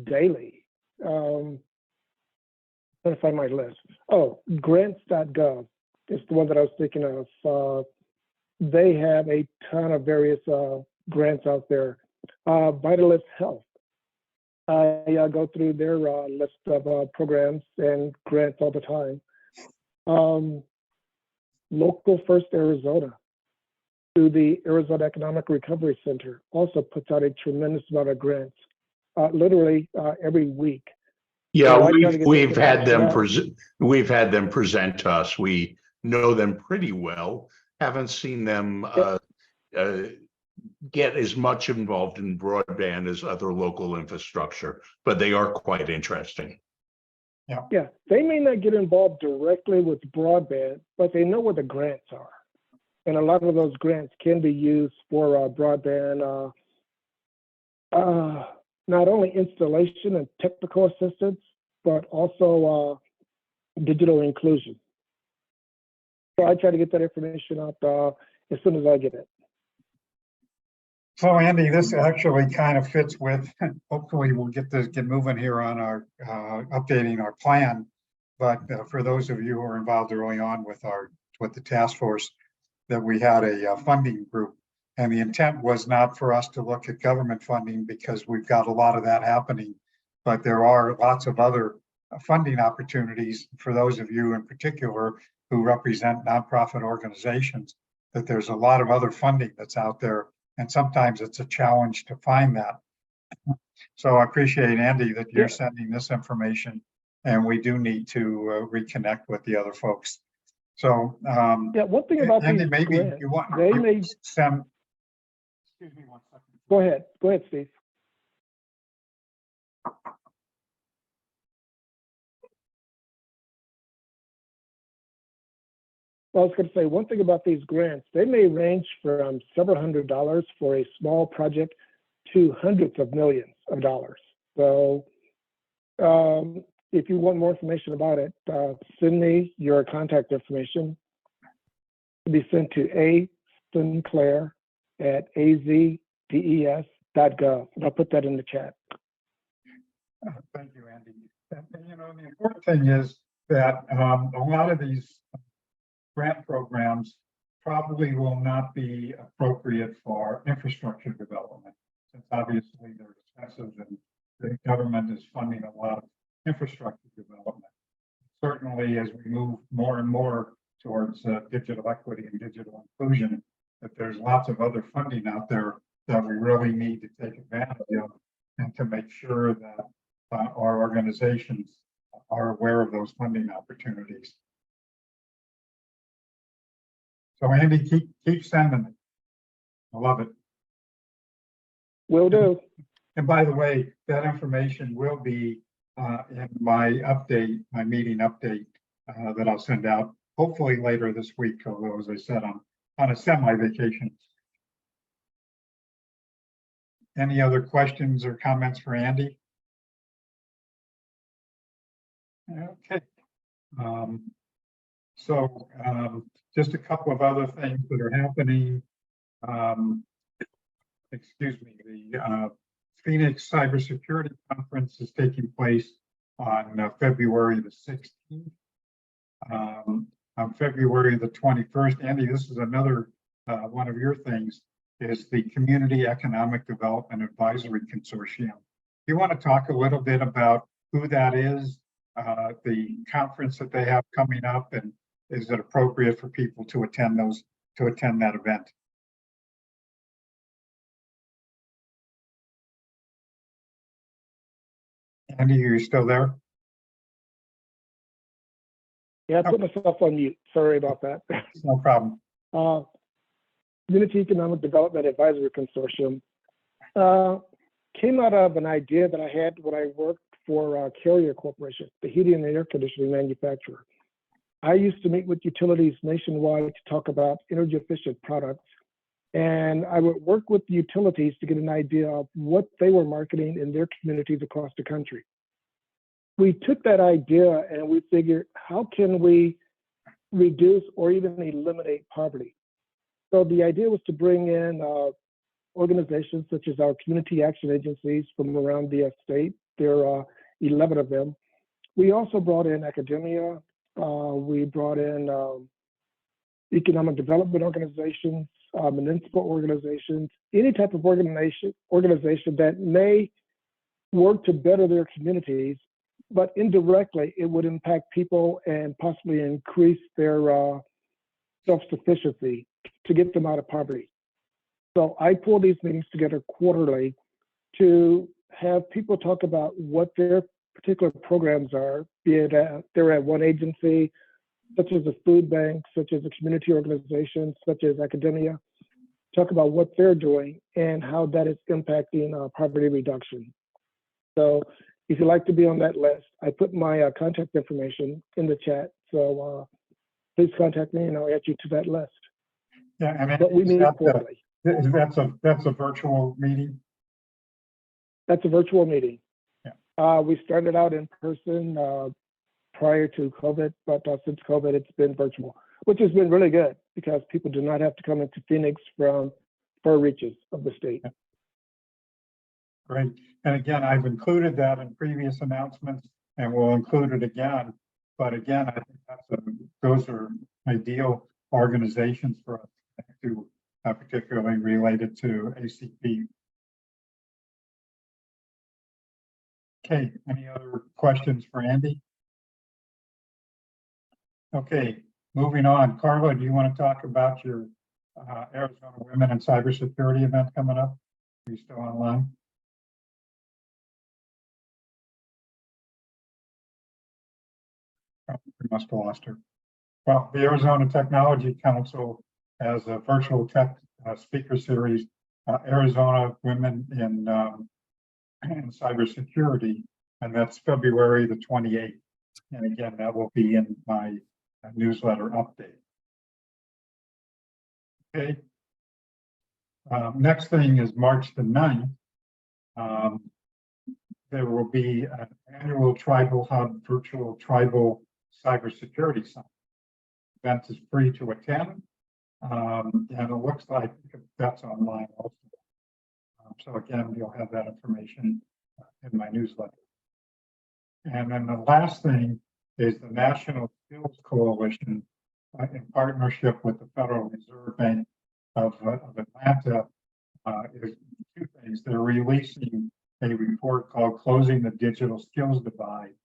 daily. I'm trying to find my list. Oh, grants.gov is the one that I was thinking of. They have a ton of various grants out there. Vitalist Health. I go through their list of programs and grants all the time. Local First Arizona, through the Arizona Economic Recovery Center, also puts out a tremendous amount of grants, literally every week. Yeah, So I try to get we've the had them information we've had them present to us. We know them pretty well. Haven't seen them get as much involved in broadband as other local infrastructure, but they are quite interesting. Yeah, they may not get involved directly with broadband, but they know where the grants are. And a lot of those grants can be used for broadband, not only installation and technical assistance, but also digital inclusion. So I try to get that information out as soon as I get it. So Andy, this actually kind of fits with, hopefully we'll get moving here on our updating our plan. But for those of you who are involved early on with the task force, that we had a funding group, and the intent was not for us to look at government funding because we've got a lot of that happening, but there are lots of other funding opportunities for those of you in particular who represent nonprofit organizations, that there's a lot of other funding that's out there, and sometimes it's a challenge to find that. So I appreciate, Andy, that you're sending this information, and we do need to reconnect with the other folks. So yeah, one thing about Andy, these maybe grants, you want they may send. Excuse me 1 second. go ahead, Steve. Well, I was going to say one thing about these grants, they may range from several $100s for a small project to hundreds of millions of dollars. So if you want more information about it, send me your contact information. It'll be sent to AZBSN@azbes.gov. And I'll put that in the chat. Thank you, Andy. And, you know, the important thing is that a lot of these grant programs probably will not be appropriate for infrastructure development, since obviously they're expensive and the government is funding a lot of infrastructure development. Certainly, as we move more and more towards digital equity and digital inclusion, that there's lots of other funding out there that we really need to take advantage of and to make sure that our organizations are aware of those funding opportunities. So Andy, keep sending it. I love it. Will do. And by the way, that information will be in my update, my meeting update that I'll send out hopefully later this week, although as I said, I'm on a semi-vacation. Any other questions or comments for Andy? Okay. Just a couple of other things that are happening. Excuse me, the Phoenix Cybersecurity Conference is taking place on February the 16th. On February the 21st, Andy, this is another one of your things, is the Community Economic Development Advisory Consortium. Do you want to talk a little bit about who that is, the conference that they have coming up, and is it appropriate for people to attend that event? Andy, are you still there? Yeah, I put myself on mute. Sorry about that. No problem. Community Economic Development Advisory Consortium came out of an idea that I had when I worked for Carrier Corporation, the heating and air conditioning manufacturer. I used to meet with utilities nationwide to talk about energy efficient products. And I would work with the utilities to get an idea of what they were marketing in their communities across the country. We took that idea and we figured, how can we reduce or even eliminate poverty? So the idea was to bring in organizations such as our community action agencies from around the state. There are 11 of them. We also brought in academia. We brought in economic development organizations, municipal organizations, any type of organization that may work to better their communities, but indirectly it would impact people and possibly increase their self-sufficiency to get them out of poverty. So I pull these meetings together quarterly to have people talk about what their particular programs are, be it they're at one agency, such as a food bank, such as a community organization, such as academia, talk about what they're doing and how that is impacting poverty reduction. So if you'd like to be on that list, I put my contact information in the chat. So please contact me and I'll add you to that list. Yeah, I mean, but we meet quarterly. That's a virtual meeting? That's a virtual meeting. Yeah. We started out in person prior to COVID, but since COVID, it's been virtual, which has been really good because people do not have to come into Phoenix from far reaches of the state. Great. And again, I've included that in previous announcements and we'll include it again. But again, I think those are ideal organizations for us to particularly related to ACP. Okay, any other questions for Andy? Okay, moving on. Carla, do you want to talk about your Arizona Women in Cybersecurity event coming up? Are you still online? Oh, we must have lost her. Well, the Arizona Technology Council has a virtual tech speaker series, Arizona Women in Cybersecurity, and that's February the 28th. And again, that will be in my newsletter update. Okay. Next thing is March the 9th. There will be an annual Tribal Hub virtual tribal cybersecurity summit. The event is free to attend. And it looks like that's online also. So again, you'll have that information in my newsletter. And then the last thing is the National Skills Coalition, in partnership with the Federal Reserve Bank of Atlanta, is two things. They're releasing a report called Closing the Digital Skills Divide,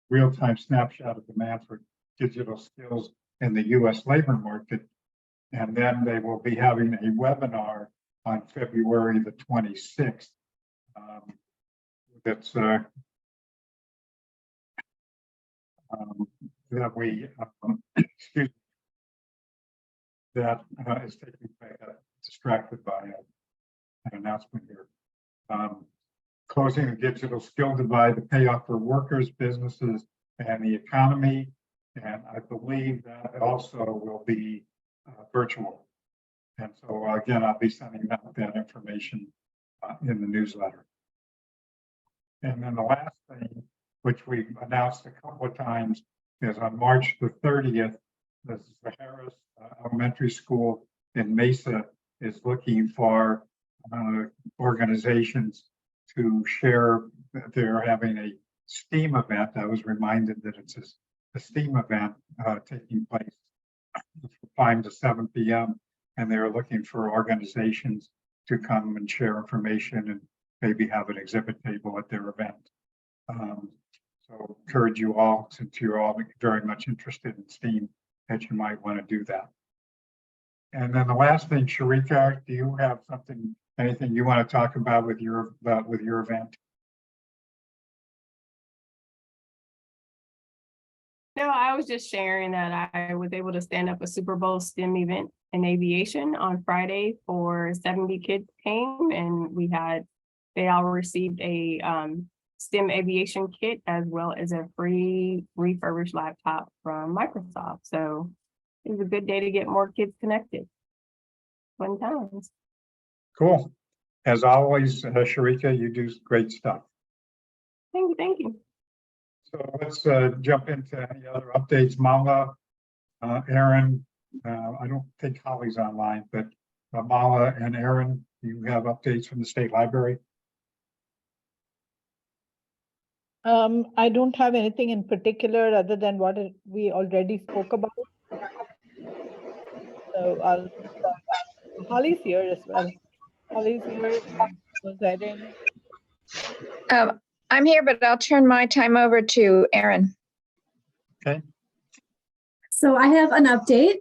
real-time snapshot of demand for digital skills in the U.S. labor market. And then they will be having a webinar on February the 26th. That's that we excuse me, that is taking place. Distracted by an announcement here. Closing the digital skill divide, the payoff for workers, businesses, and the economy. And I believe that also will be virtual. And so again, I'll be sending out that information in the newsletter. And then the last thing, which we've announced a couple of times, is on March the 30th, this is the Harris Elementary School in Mesa is looking for organizations to share that they're having a STEAM event. I was reminded that it's a STEAM event taking place from 5 to 7 p.m. And they're looking for organizations to come and share information and maybe have an exhibit table at their event. So encourage you all, since you're all very much interested in STEAM, that you might want to do that. And then the last thing, Sharika, do you have something, anything you want to talk about with your event? No, I was just sharing that I was able to stand up a Super Bowl STEM event in aviation on Friday for 70 kids came, and they all received a STEM aviation kit as well as a free refurbished laptop from Microsoft. So it was a good day to get more kids connected. Fun times. Cool. As always, Sharika, you do great stuff. Thank you. Thank you. So let's jump into any other updates. Mala, Aaron, I don't think Holly's online, but Mala and Aaron, do you have updates from the State Library? I don't have anything in particular other than what we already spoke about. So Holly's here as well. Holly's here. Was that in? I'm here, but I'll turn my time over to Aaron. Okay. So I have an update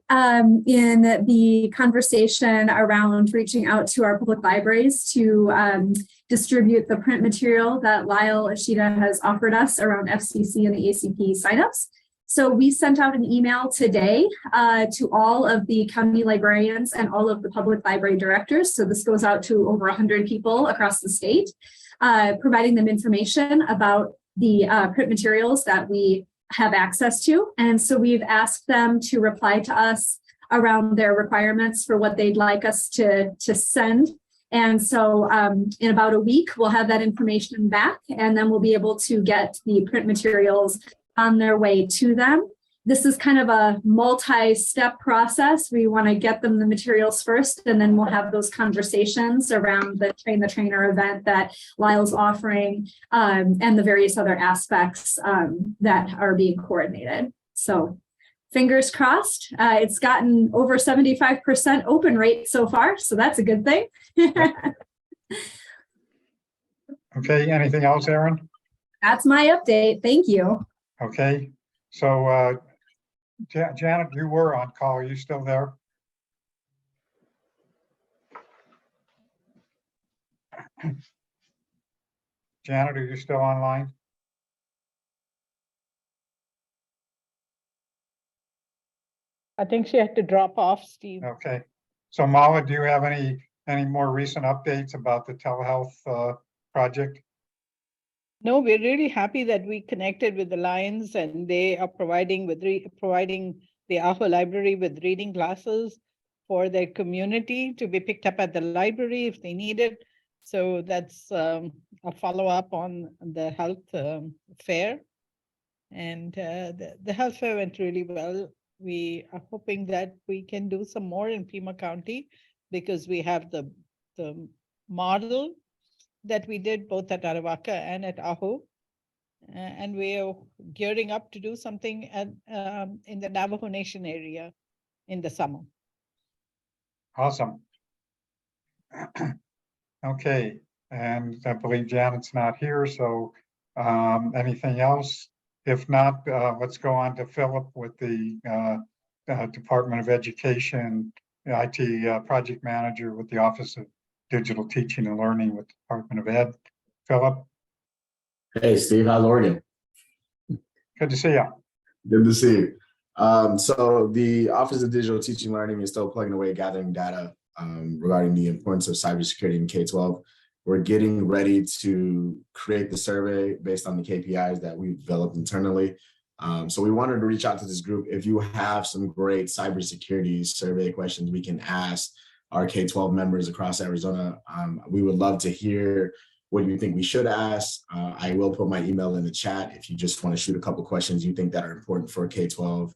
in the conversation around reaching out to our public libraries to distribute the print material that Lyle Ashita has offered us around FCC and the ACP signups. So we sent out an email today to all of the county librarians and all of the public library directors. So this goes out to over 100 people across the state, providing them information about the print materials that we have access to. And so we've asked them to reply to us around their requirements for what they'd like us to send. And so in about a week, we'll have that information back, and then we'll be able to get the print materials on their way to them. This is kind of a multi-step process. We want to get them the materials first, and then we'll have those conversations around the Train the Trainer event that Lyle's offering, and the various other aspects that are being coordinated. So fingers crossed. It's gotten over 75% open rate so far, so that's a good thing. Okay, anything else, Aaron? That's my update. Thank you. Okay, so Janet, you were on call. Are you still there? Janet, are you still online? I think she had to drop off, Steve. Okay, so Mala, do you have any more recent updates about the telehealth project? No, we're really happy that we connected with the Lions, and they are providing the AHO library with reading glasses for their community to be picked up at the library if they need it. So that's a follow-up on the health fair. And the health fair went really well. We are hoping that we can do some more in Pima County because we have the model that we did both at Aravaca and at Ajo. And we are gearing up to do something at, in the Navajo Nation area in the summer. Awesome. Okay, and I believe Janet's not here, so anything else? If not, let's go on to Philip with the Department of Education, IT project manager with the Office of Digital Teaching and Learning with the Department of Ed. Philip. Hey, Steve, how's Oregon? Good to see you. Good to see you. So the Office of Digital Teaching and Learning is still plugging away, gathering data regarding the importance of cybersecurity in K-12. We're getting ready to create the survey based on the KPIs that we've developed internally. So we wanted to reach out to this group. If you have some great cybersecurity survey questions we can ask our K-12 members across Arizona, we would love to hear what you think we should ask. I will put my email in the chat if you just want to shoot a couple questions you think that are important for K-12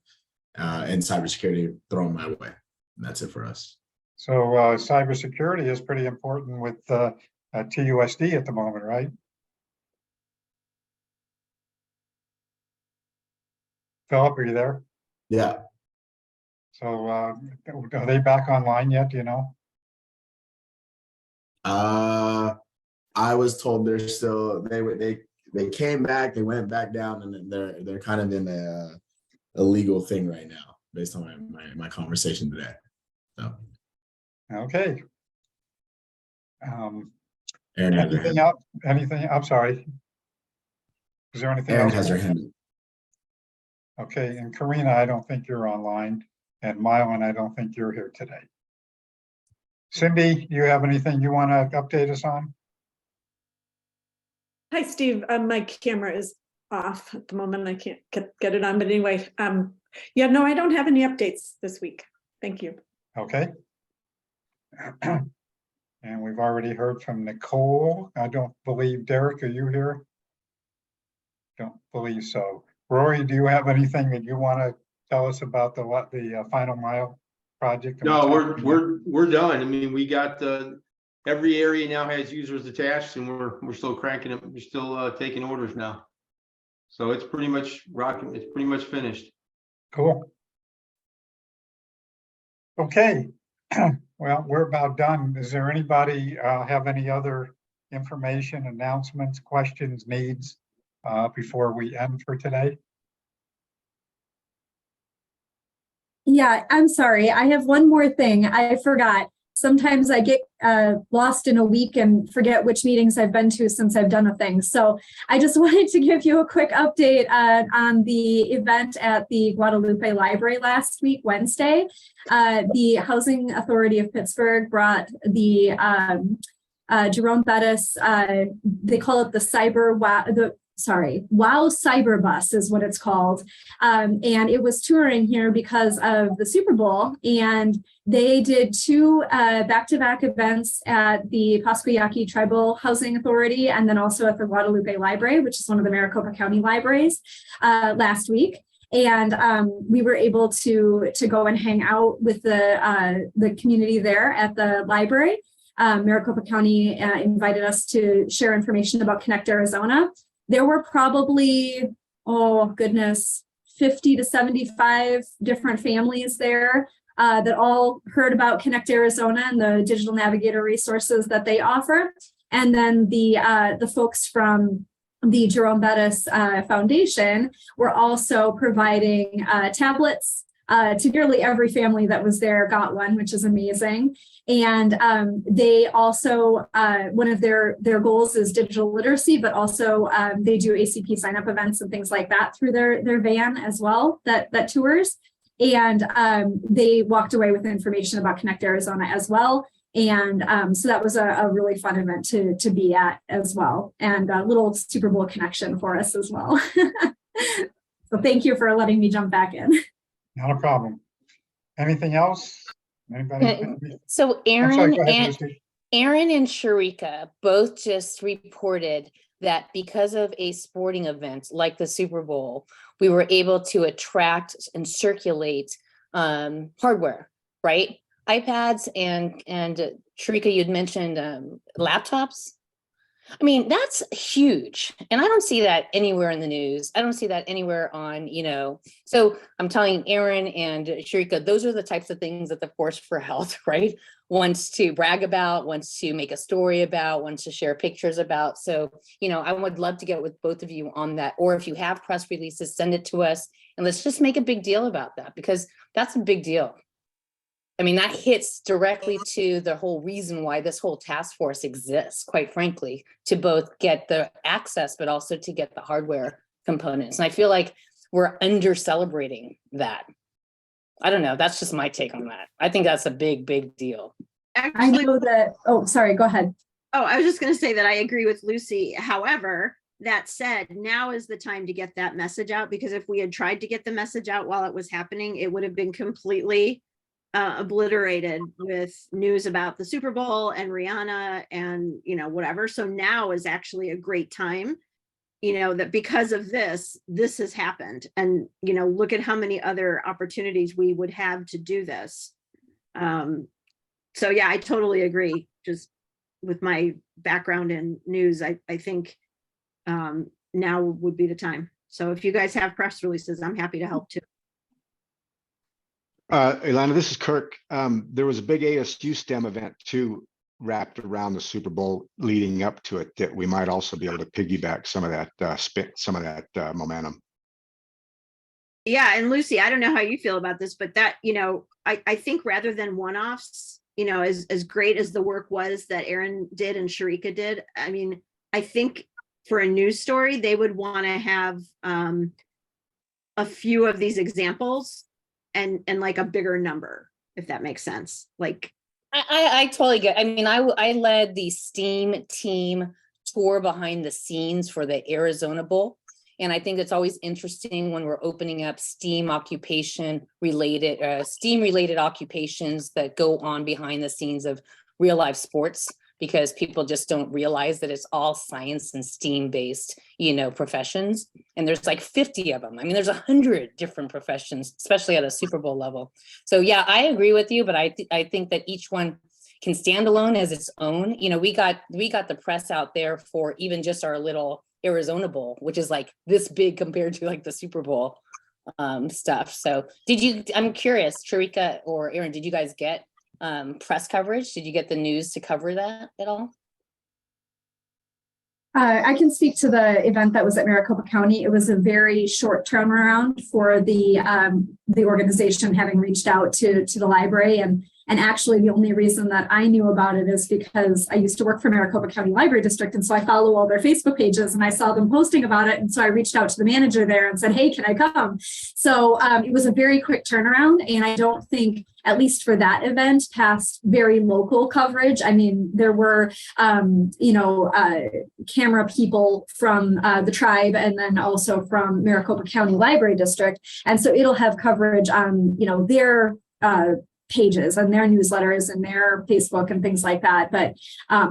and cybersecurity, throw them my way. And that's it for us. So cybersecurity is pretty important with TUSD at the moment, right? Philip, are you there? Yeah. So are they back online yet? Do you know? I was told they're still they came back, they went back down, and they're kind of in a legal thing right now, based on my conversation today. So okay. Aaron has her hand. Anything? I'm sorry. Is there anything Aaron else? has her hand. Okay, and Karina, I don't think you're online, and Mylan, I don't think you're here today. Cindy, do you have anything you want to update us on? Hi, Steve. My camera is off at the moment. I can't get it on, but anyway, yeah, no, I don't have any updates this week. Thank you. Okay. And we've already heard from Nicole. I don't believe, Derek, are you here? Don't believe so. Rory, do you have anything that you want to tell us about the Final Mile project? No, we're done. I mean, we got every area now has users attached, and we're still cranking it. We're still taking orders now. So it's pretty much rocking. It's pretty much finished. Cool. Okay. Well, we're about done. Does there anybody have any other information, announcements, questions, needs before we end for today? Yeah, I'm sorry. I have one more thing. I forgot. Sometimes I get lost in a week and forget which meetings I've been to since I've done a thing. So I just wanted to give you a quick update on the event at the Guadalupe Library last week, Wednesday. The Housing Authority of Pittsburgh brought the Jerome Bettis, they call it the Wow Cyber Bus is what it's called. And it was touring here because of the Super Bowl. And they did two back-to-back events at the Pasquayaki Tribal Housing Authority and then also at the Guadalupe Library, which is one of the Maricopa County libraries last week. And we were able to go and hang out with the community there at the library. Maricopa County invited us to share information about Connect Arizona. There were probably, 50 to 75 different families there that all heard about Connect Arizona and the digital navigator resources that they offer. And then the folks from the Jerome Bettis Foundation were also providing tablets to nearly every family that was there got one, which is amazing. And they also, one of their goals is digital literacy, but also they do ACP sign-up events and things like that through their van as well, that tours. And they walked away with information about Connect Arizona as well. And so that was a really fun event to be at as well. And a little Super Bowl connection for us as well. So thank you for letting me jump back in. Not a problem. Anything else? Anybody? So Aaron and Sharika both just reported that because of a sporting event like the Super Bowl, we were able to attract and circulate hardware, right? iPads and Sharika, you'd mentioned laptops. I mean, that's huge. And I don't see that anywhere in the news. I don't see that anywhere on, so I'm telling Aaron and Sharika, those are the types of things that the Force for Health, right, wants to brag about, wants to make a story about, wants to share pictures about. So, I would love to get with both of you on that. Or if you have press releases, send it to us and let's just make a big deal about that, because that's a big deal. I mean, that hits directly to the whole reason why this whole task force exists, quite frankly, to both get the access, but also to get the hardware components. And I feel like we're under celebrating that. I don't know. That's just my take on that. I think that's a big, big deal. I know that, oh, sorry, go ahead. Oh, I was just going to say that I agree with Lucy. However, that said, now is the time to get that message out, because if we had tried to get the message out while it was happening, it would have been completely obliterated with news about the Super Bowl and Rihanna and whatever. So now is actually a great time, that because of this has happened, and look at how many other opportunities we would have to do this. So yeah, I totally agree. Just with my background in news, I think now would be the time. So if you guys have press releases, I'm happy to help too. Ilana, this is Kirk. There was a big ASU STEM event too, wrapped around the Super Bowl leading up to it, that we might also be able to piggyback some of that momentum. Yeah, and Lucy, I don't know how you feel about this, but that, I think rather than one-offs, as great as the work was that Aaron did and Sharika did, I mean, I think for a news story, they would want to have a few of these examples and like a bigger number, if that makes sense. Like, I totally get. I mean, I led the STEAM team tour behind the scenes for the Arizona Bowl, and I think it's always interesting when we're opening up STEAM related occupations that go on behind the scenes of real life sports, because people just don't realize that it's all science and STEAM based, professions. And there's like 50 of them. I mean, there's 100 different professions, especially at a Super Bowl level. So yeah, I agree with you, but I think that each one can stand alone as its own. We got the press out there for even just our little Arizona Bowl, which is like this big compared to like the Super Bowl stuff. So I'm curious, Sharika or Aaron, did you guys get press coverage? Did you get the news to cover that at all? I can speak to the event that was at Maricopa County. It was a very short turnaround for the organization having reached out to the library, and actually the only reason that I knew about it is because I used to work for Maricopa County Library District, and so I follow all their Facebook pages, and I saw them posting about it, and so I reached out to the manager there and said, "Hey, can I come?" So it was a very quick turnaround, and I don't think, at least for that event, past very local coverage. I mean, there were, camera people from the tribe, and then also from Maricopa County Library District. And so it'll have coverage on, their pages and their newsletters and their Facebook and things like that. But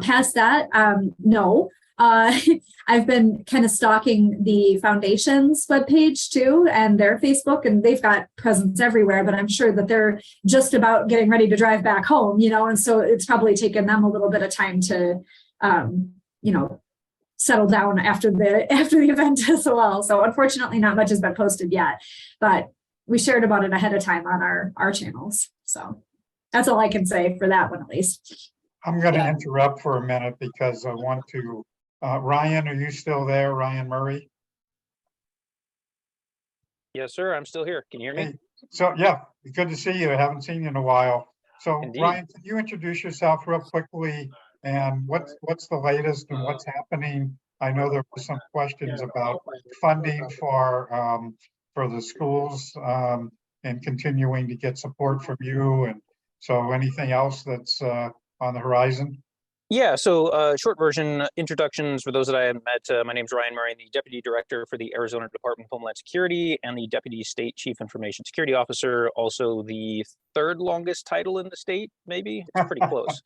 past that, no. I've been kind of stalking the foundation's webpage too, and their Facebook, and they've got presence everywhere, but I'm sure that they're just about getting ready to drive back home, and so it's probably taken them a little bit of time to, settle down after the event as well. So unfortunately, not much has been posted yet, but we shared about it ahead of time on our channels. So that's all I can say for that one, at least. I'm going to interrupt for a minute because I want to, Ryan, are you still there? Ryan Murray? Yes, sir. I'm still here. Can you hear me? Hey, so yeah, good to see you. I haven't seen you in a while. So Indeed. Ryan, can you introduce yourself real quickly, and what's the latest and what's happening? I know there were some questions about funding for the schools and continuing to get support from you. And so anything else that's on the horizon? Yeah, so short version, introductions for those that I haven't met. My name is Ryan Murray. I'm the Deputy Director for the Arizona Department of Homeland Security and the Deputy State Chief Information Security Officer, also the third longest title in the state, maybe. It's pretty close.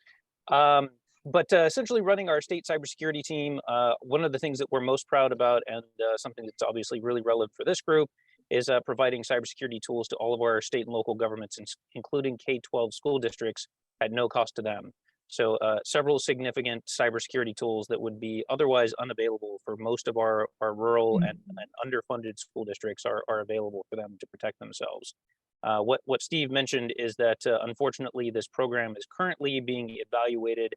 But essentially running our state cybersecurity team, one of the things that we're most proud about, and something that's obviously really relevant for this group, is providing cybersecurity tools to all of our state and local governments, including K-12 school districts at no cost to them. So several significant cybersecurity tools that would be otherwise unavailable for most of our rural and underfunded school districts are available for them to protect themselves. What Steve mentioned is that unfortunately this program is currently being evaluated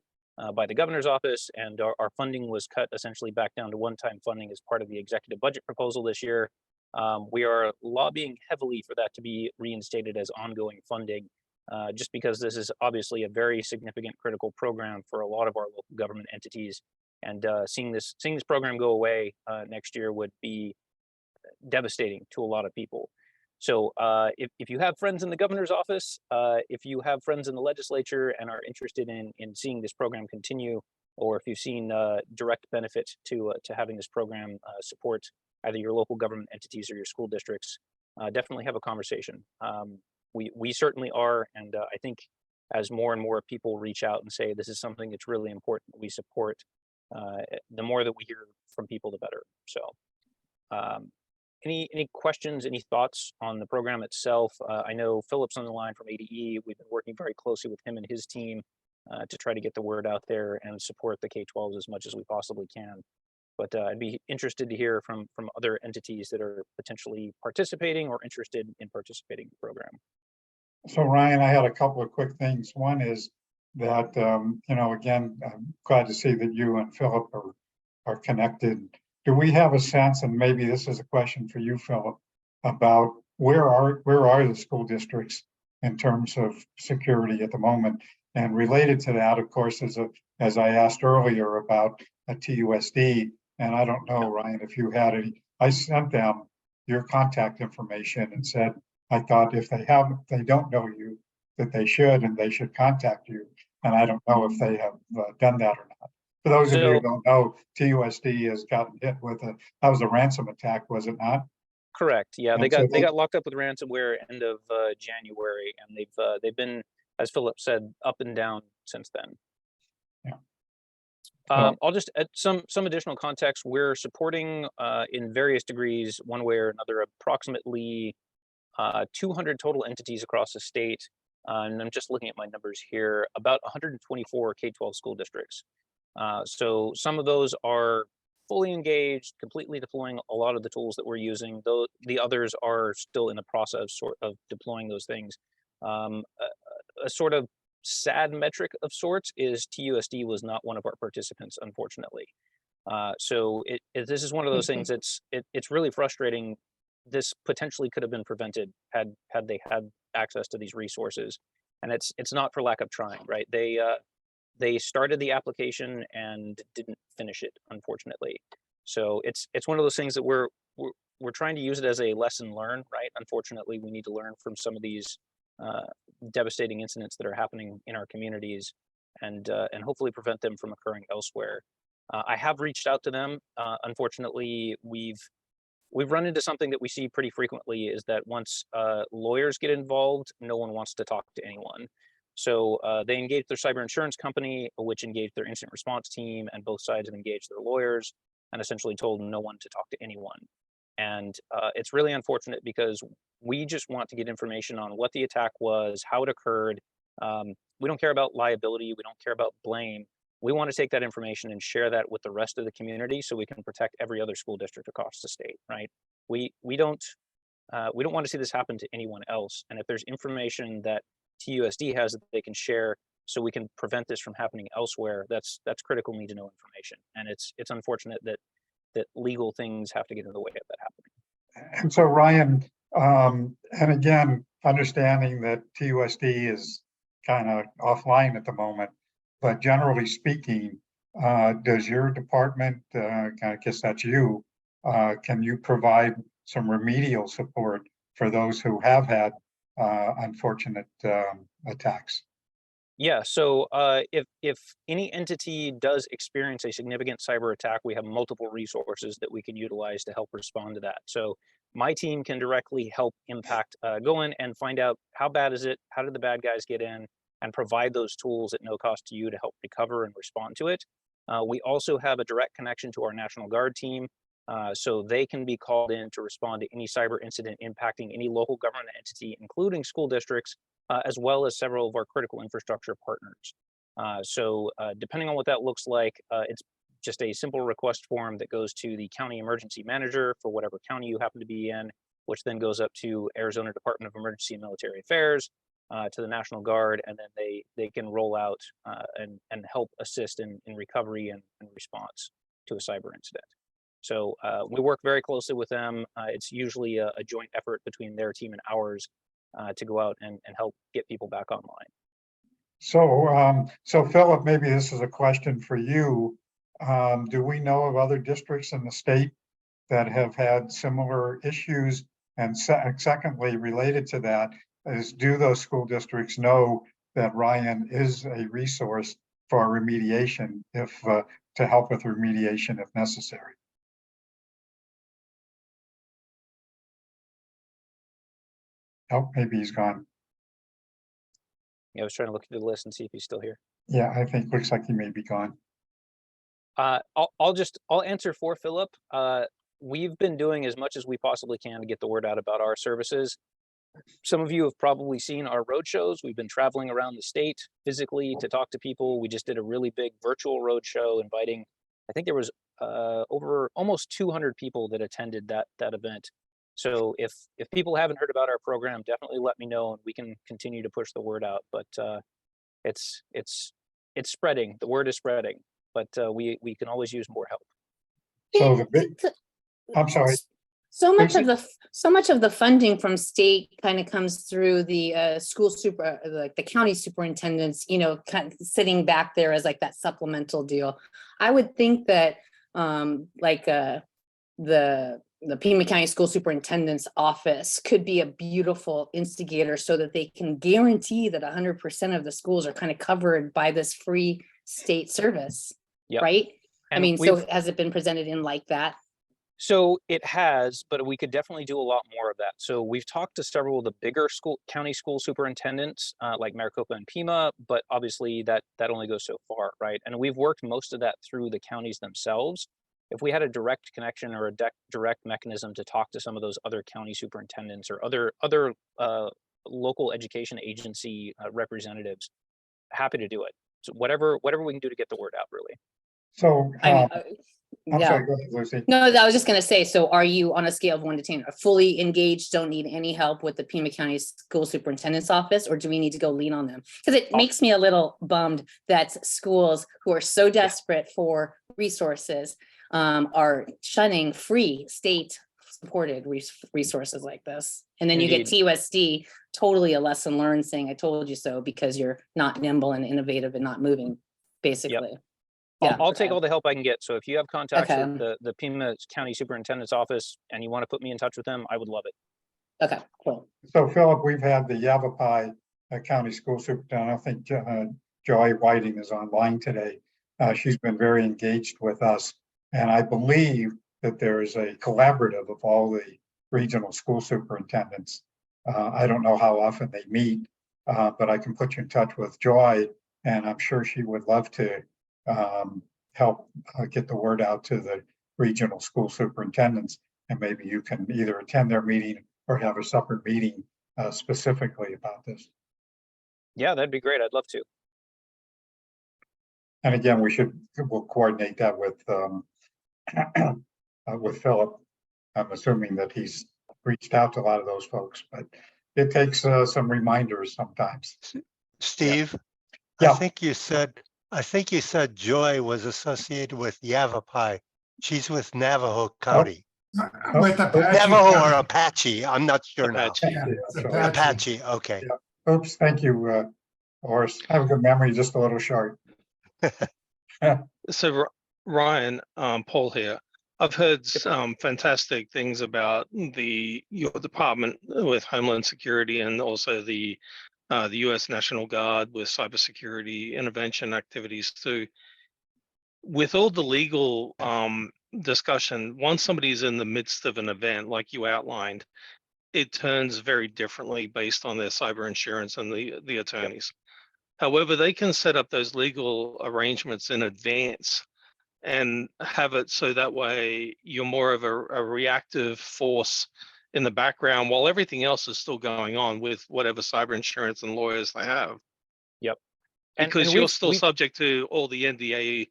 by the governor's office, and our funding was cut essentially back down to one-time funding as part of the executive budget proposal this year. We are lobbying heavily for that to be reinstated as ongoing funding, just because this is obviously a very significant critical program for a lot of our local government entities. And seeing this program go away next year would be devastating to a lot of people. So if you have friends in the governor's office, if you have friends in the legislature and are interested in seeing this program continue, or if you've seen direct benefit to having this program support either your local government entities or your school districts, definitely have a conversation. We certainly are, and I think as more and more people reach out and say this is something that's really important that we support, the more that we hear from people, the better. So any questions, any thoughts on the program itself? I know Philip's on the line from ADE. We've been working very closely with him and his team to try to get the word out there and support the K-12s as much as we possibly can. But I'd be interested to hear from other entities that are potentially participating or interested in participating in the program. So Ryan, I had a couple of quick things. One is that, again, I'm glad to see that you and Philip are connected. Do we have a sense, and maybe this is a question for you, Philip, about where are the school districts in terms of security at the moment? And related to that, of course, as I asked earlier about a TUSD, and I don't know, Ryan, if you had any, I sent them your contact information and said, I thought if they don't know you, that they should, and they should contact you. And I don't know if they have done that or not. For those of you who don't know, TUSD has gotten hit with that was a ransom attack, was it not? Correct. Yeah, And they so got locked up with ransomware end of January, and they've been, as Philip said, up and down since then. Yeah. I'll just add some additional context. We're supporting in various degrees, one way or another, approximately 200 total entities across the state. And I'm just looking at my numbers here, about 124 K-12 school districts. So some of those are fully engaged, completely deploying a lot of the tools that we're using, though the others are still in the process of deploying those things. A sort of sad metric of sorts is TUSD was not one of our participants, unfortunately. So this is one of those things it's really frustrating. This potentially could have been prevented had they had access to these resources, and it's not for lack of trying, right? They started the application and didn't finish it, unfortunately. So it's one of those things that we're trying to use it as a lesson learned, right? Unfortunately, we need to learn from some of these devastating incidents that are happening in our communities, and hopefully prevent them from occurring elsewhere. I have reached out to them. Unfortunately, we've run into something that we see pretty frequently, is that once lawyers get involved, no one wants to talk to anyone. So they engaged their cyber insurance company, which engaged their incident response team, and both sides have engaged their lawyers and essentially told no one to talk to anyone. And it's really unfortunate because we just want to get information on what the attack was, how it occurred. We don't care about liability. We don't care about blame. We want to take that information and share that with the rest of the community so we can protect every other school district across the state, right? We don't want to see this happen to anyone else. And if there's information that TUSD has that they can share so we can prevent this from happening elsewhere, that's critical need to know information. And it's unfortunate that legal things have to get in the way of that happening. And so Ryan, and again, understanding that TUSD is kind of offline at the moment, but generally speaking, does your department, I guess that's you, can you provide some remedial support for those who have had unfortunate attacks? Yeah, so if any entity does experience a significant cyber attack, we have multiple resources that we can utilize to help respond to that. So my team can directly help impact, go in and find out how bad is it, how did the bad guys get in, and provide those tools at no cost to you to help recover and respond to it. We also have a direct connection to our National Guard team, so they can be called in to respond to any cyber incident impacting any local government entity, including school districts, as well as several of our critical infrastructure partners. So depending on what that looks like, it's just a simple request form that goes to the county emergency manager for whatever county you happen to be in, which then goes up to Arizona Department of Emergency and Military Affairs, to the National Guard, and then they can roll out and help assist in recovery and response to a cyber incident. So we work very closely with them. It's usually a joint effort between their team and ours to go out and help get people back online. So Philip, maybe this is a question for you. Do we know of other districts in the state that have had similar issues? And secondly, related to that is, do those school districts know that Ryan is a resource for remediation, if to help with remediation if necessary? Oh, maybe he's gone. Yeah, I was trying to look through the list and see if he's still here. Yeah, I think looks like he may be gone. I'll answer for Philip. We've been doing as much as we possibly can to get the word out about our services. Some of you have probably seen our road shows. We've been traveling around the state physically to talk to people. We just did a really big virtual road show inviting, I think there was over almost 200 people that attended that event. So if people haven't heard about our program, definitely let me know and we can continue to push the word out. But it's spreading. The word is spreading, but we can always use more help. So the big, I'm sorry. So much of the funding from state kind of comes through the school super, like the county superintendents, you know, kind of sitting back there as like that supplemental deal. I would think that the Pima County School Superintendent's Office could be a beautiful instigator so that they can guarantee that 100% of the schools are kind of covered by this free state service, right? And I mean, so has it been presented in like that? So it has, but we could definitely do a lot more of that. So we've talked to several of the bigger county school superintendents, like Maricopa and Pima, but obviously that only goes so far, right? And we've worked most of that through the counties themselves. If we had a direct connection or a direct mechanism to talk to some of those other county superintendents or other local education agency representatives, happy to do it. So whatever we can do to get the word out, really. So I'm yeah. sorry, go ahead, Lucy. No, I was just going to say, so are you on a scale of 1 to 10, fully engaged, don't need any help with the Pima County School Superintendent's Office, or do we need to go lean on them? Because it makes me a little bummed that schools who are so desperate for resources are shunning free state supported resources like this. And then you get TUSD, totally a lesson learned, saying I told you so, because you're not nimble and innovative and not moving, basically. Yep. I'll take all the help I can get. So if you have contacts with the Pima County Superintendent's Office and you want to put me in touch with them, I would love it. Okay, cool. So Philip, we've had the Yavapai County School Superintendent. I think Joy Whiting is online today. She's been very engaged with us. And I believe that there is a collaborative of all the regional school superintendents. I don't know how often they meet, but I can put you in touch with Joy, and I'm sure she would love to help get the word out to the regional school superintendents, and maybe you can either attend their meeting or have a separate meeting specifically about this. Yeah, that'd be great. I'd love to. And again, we'll coordinate that with Philip. I'm assuming that he's reached out to a lot of those folks, but it takes some reminders sometimes. Steve, yeah. I think you said Joy was associated with Yavapai. She's with Navajo County. With Navajo or Apache, I'm not sure Apache. now. Yeah, Apache, okay. Yeah. Oops, thank you, Horace. I have a good memory, just a little short. So Ryan, Paul here. I've heard some fantastic things about your department with Homeland Security and also the U.S. National Guard with cybersecurity intervention activities too. With all the legal discussion, once somebody's in the midst of an event like you outlined, it turns very differently based on their cyber insurance and the attorneys. However, they can set up those legal arrangements in advance and have it so that way you're more of a reactive force in the background while everything else is still going on with whatever cyber insurance and lawyers they have. Yep. Because and you're we've still subject to all the NDA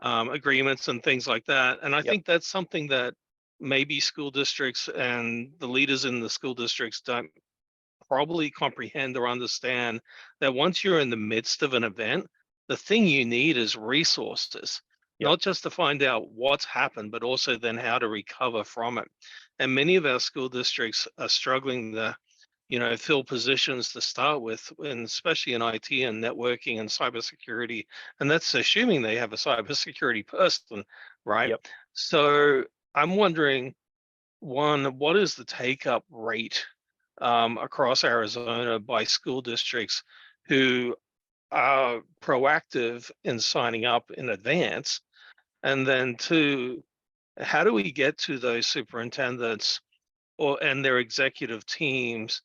agreements and things like that. And I think that's something that maybe school districts and the leaders in the school districts don't probably comprehend or understand, that once you're in the midst of an event, the thing you need is resources, not just to find out what's happened, but also then how to recover from it. And many of our school districts are struggling to, fill positions to start with, and especially in IT and networking and cybersecurity. And that's assuming they have a cybersecurity person, right? So I'm wondering, one, what is the take-up rate across Arizona by school districts who are proactive in signing up in advance? And then two, how do we get to those superintendents and their executive teams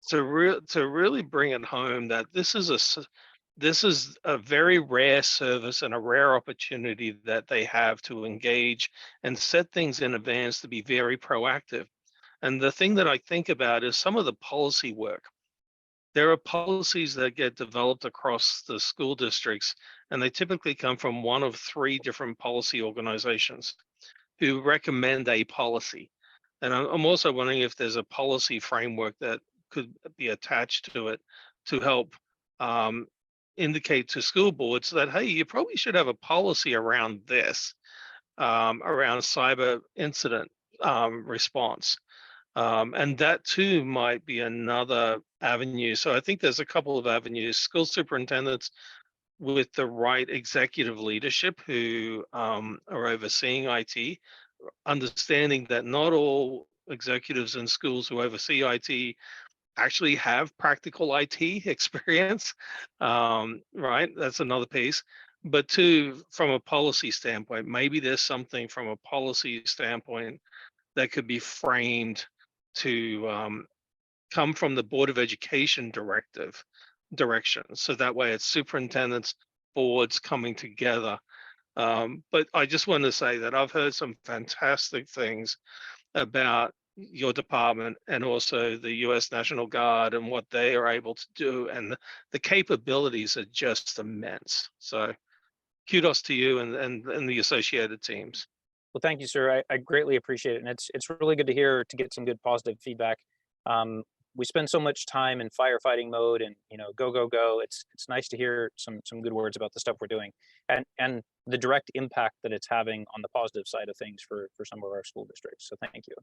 to really bring it home that this is a very rare service and a rare opportunity that they have to engage and set things in advance to be very proactive. And the thing that I think about is some of the policy work. There are policies that get developed across the school districts, and they typically come from one of three different policy organizations who recommend a policy. And I'm also wondering if there's a policy framework that could be attached to it to help indicate to school boards that, hey, you probably should have a policy around this, around cyber incident response. And that too might be another avenue. So I think there's a couple of avenues. School superintendents with the right executive leadership who are overseeing IT, understanding that not all executives in schools who oversee IT actually have practical IT experience, right? That's another piece. But two, from a policy standpoint, maybe there's something from a policy standpoint that could be framed to come from the Board of Education direction. So that way it's superintendents, boards coming together. But I just want to say that I've heard some fantastic things about your department and also the U.S. National Guard and what they are able to do. And the capabilities are just immense. So kudos to you and the associated teams. Well, thank you, sir. I greatly appreciate it. And it's really good to hear, to get some good positive feedback. We spend so much time in firefighting mode and, go, go, go. It's nice to hear some good words about the stuff we're doing and the direct impact that it's having on the positive side of things for some of our school districts. So thank you.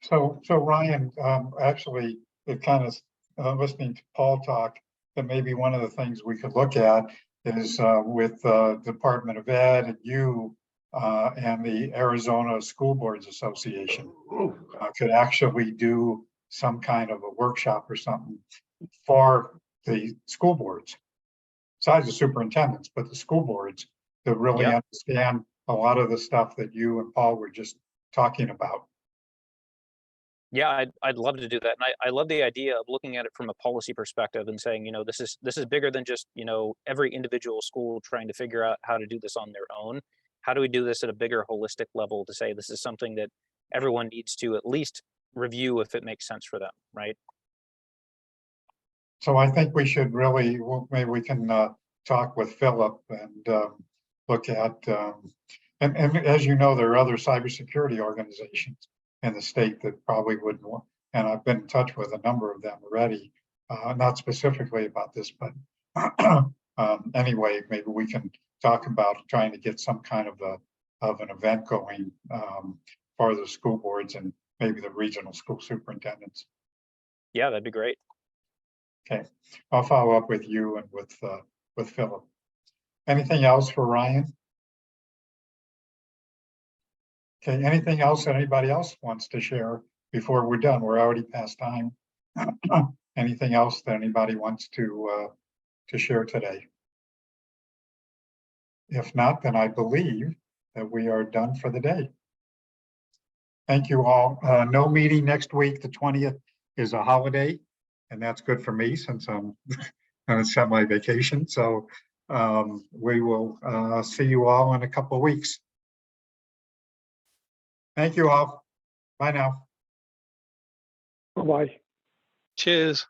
So Ryan, actually, it kind of listening to Paul talk, that maybe one of the things we could look at is with Department of Ed and you and the Arizona School Boards Association could actually do some kind of a workshop or something for the school boards, besides the superintendents, but the school boards, to really understand a lot of the stuff that you and Paul were just talking about. Yeah, I'd love to do that. And I love the idea of looking at it from a policy perspective and saying, this is bigger than just, every individual school trying to figure out how to do this on their own. How do we do this at a bigger holistic level to say this is something that everyone needs to at least review if it makes sense for them, right? So I think we should really, well, maybe we can talk with Philip and look at, and as you know, there are other cybersecurity organizations in the state that probably wouldn't want, and I've been in touch with a number of them already, not specifically about this, but anyway, maybe we can talk about trying to get some kind of an event going for the school boards and maybe the regional school superintendents. Yeah, that'd be great. Okay, I'll follow up with you and with Philip. Anything else for Ryan? Okay, anything else that anybody else wants to share before we're done? We're already past time. Anything else that anybody wants to share today? If not, then I believe that we are done for the day. Thank you all. No meeting next week. The 20th is a holiday, and that's good for me since I'm semi-vacation. So we will see you all in a couple of weeks. Thank you all. Bye now. Bye-bye. Cheers.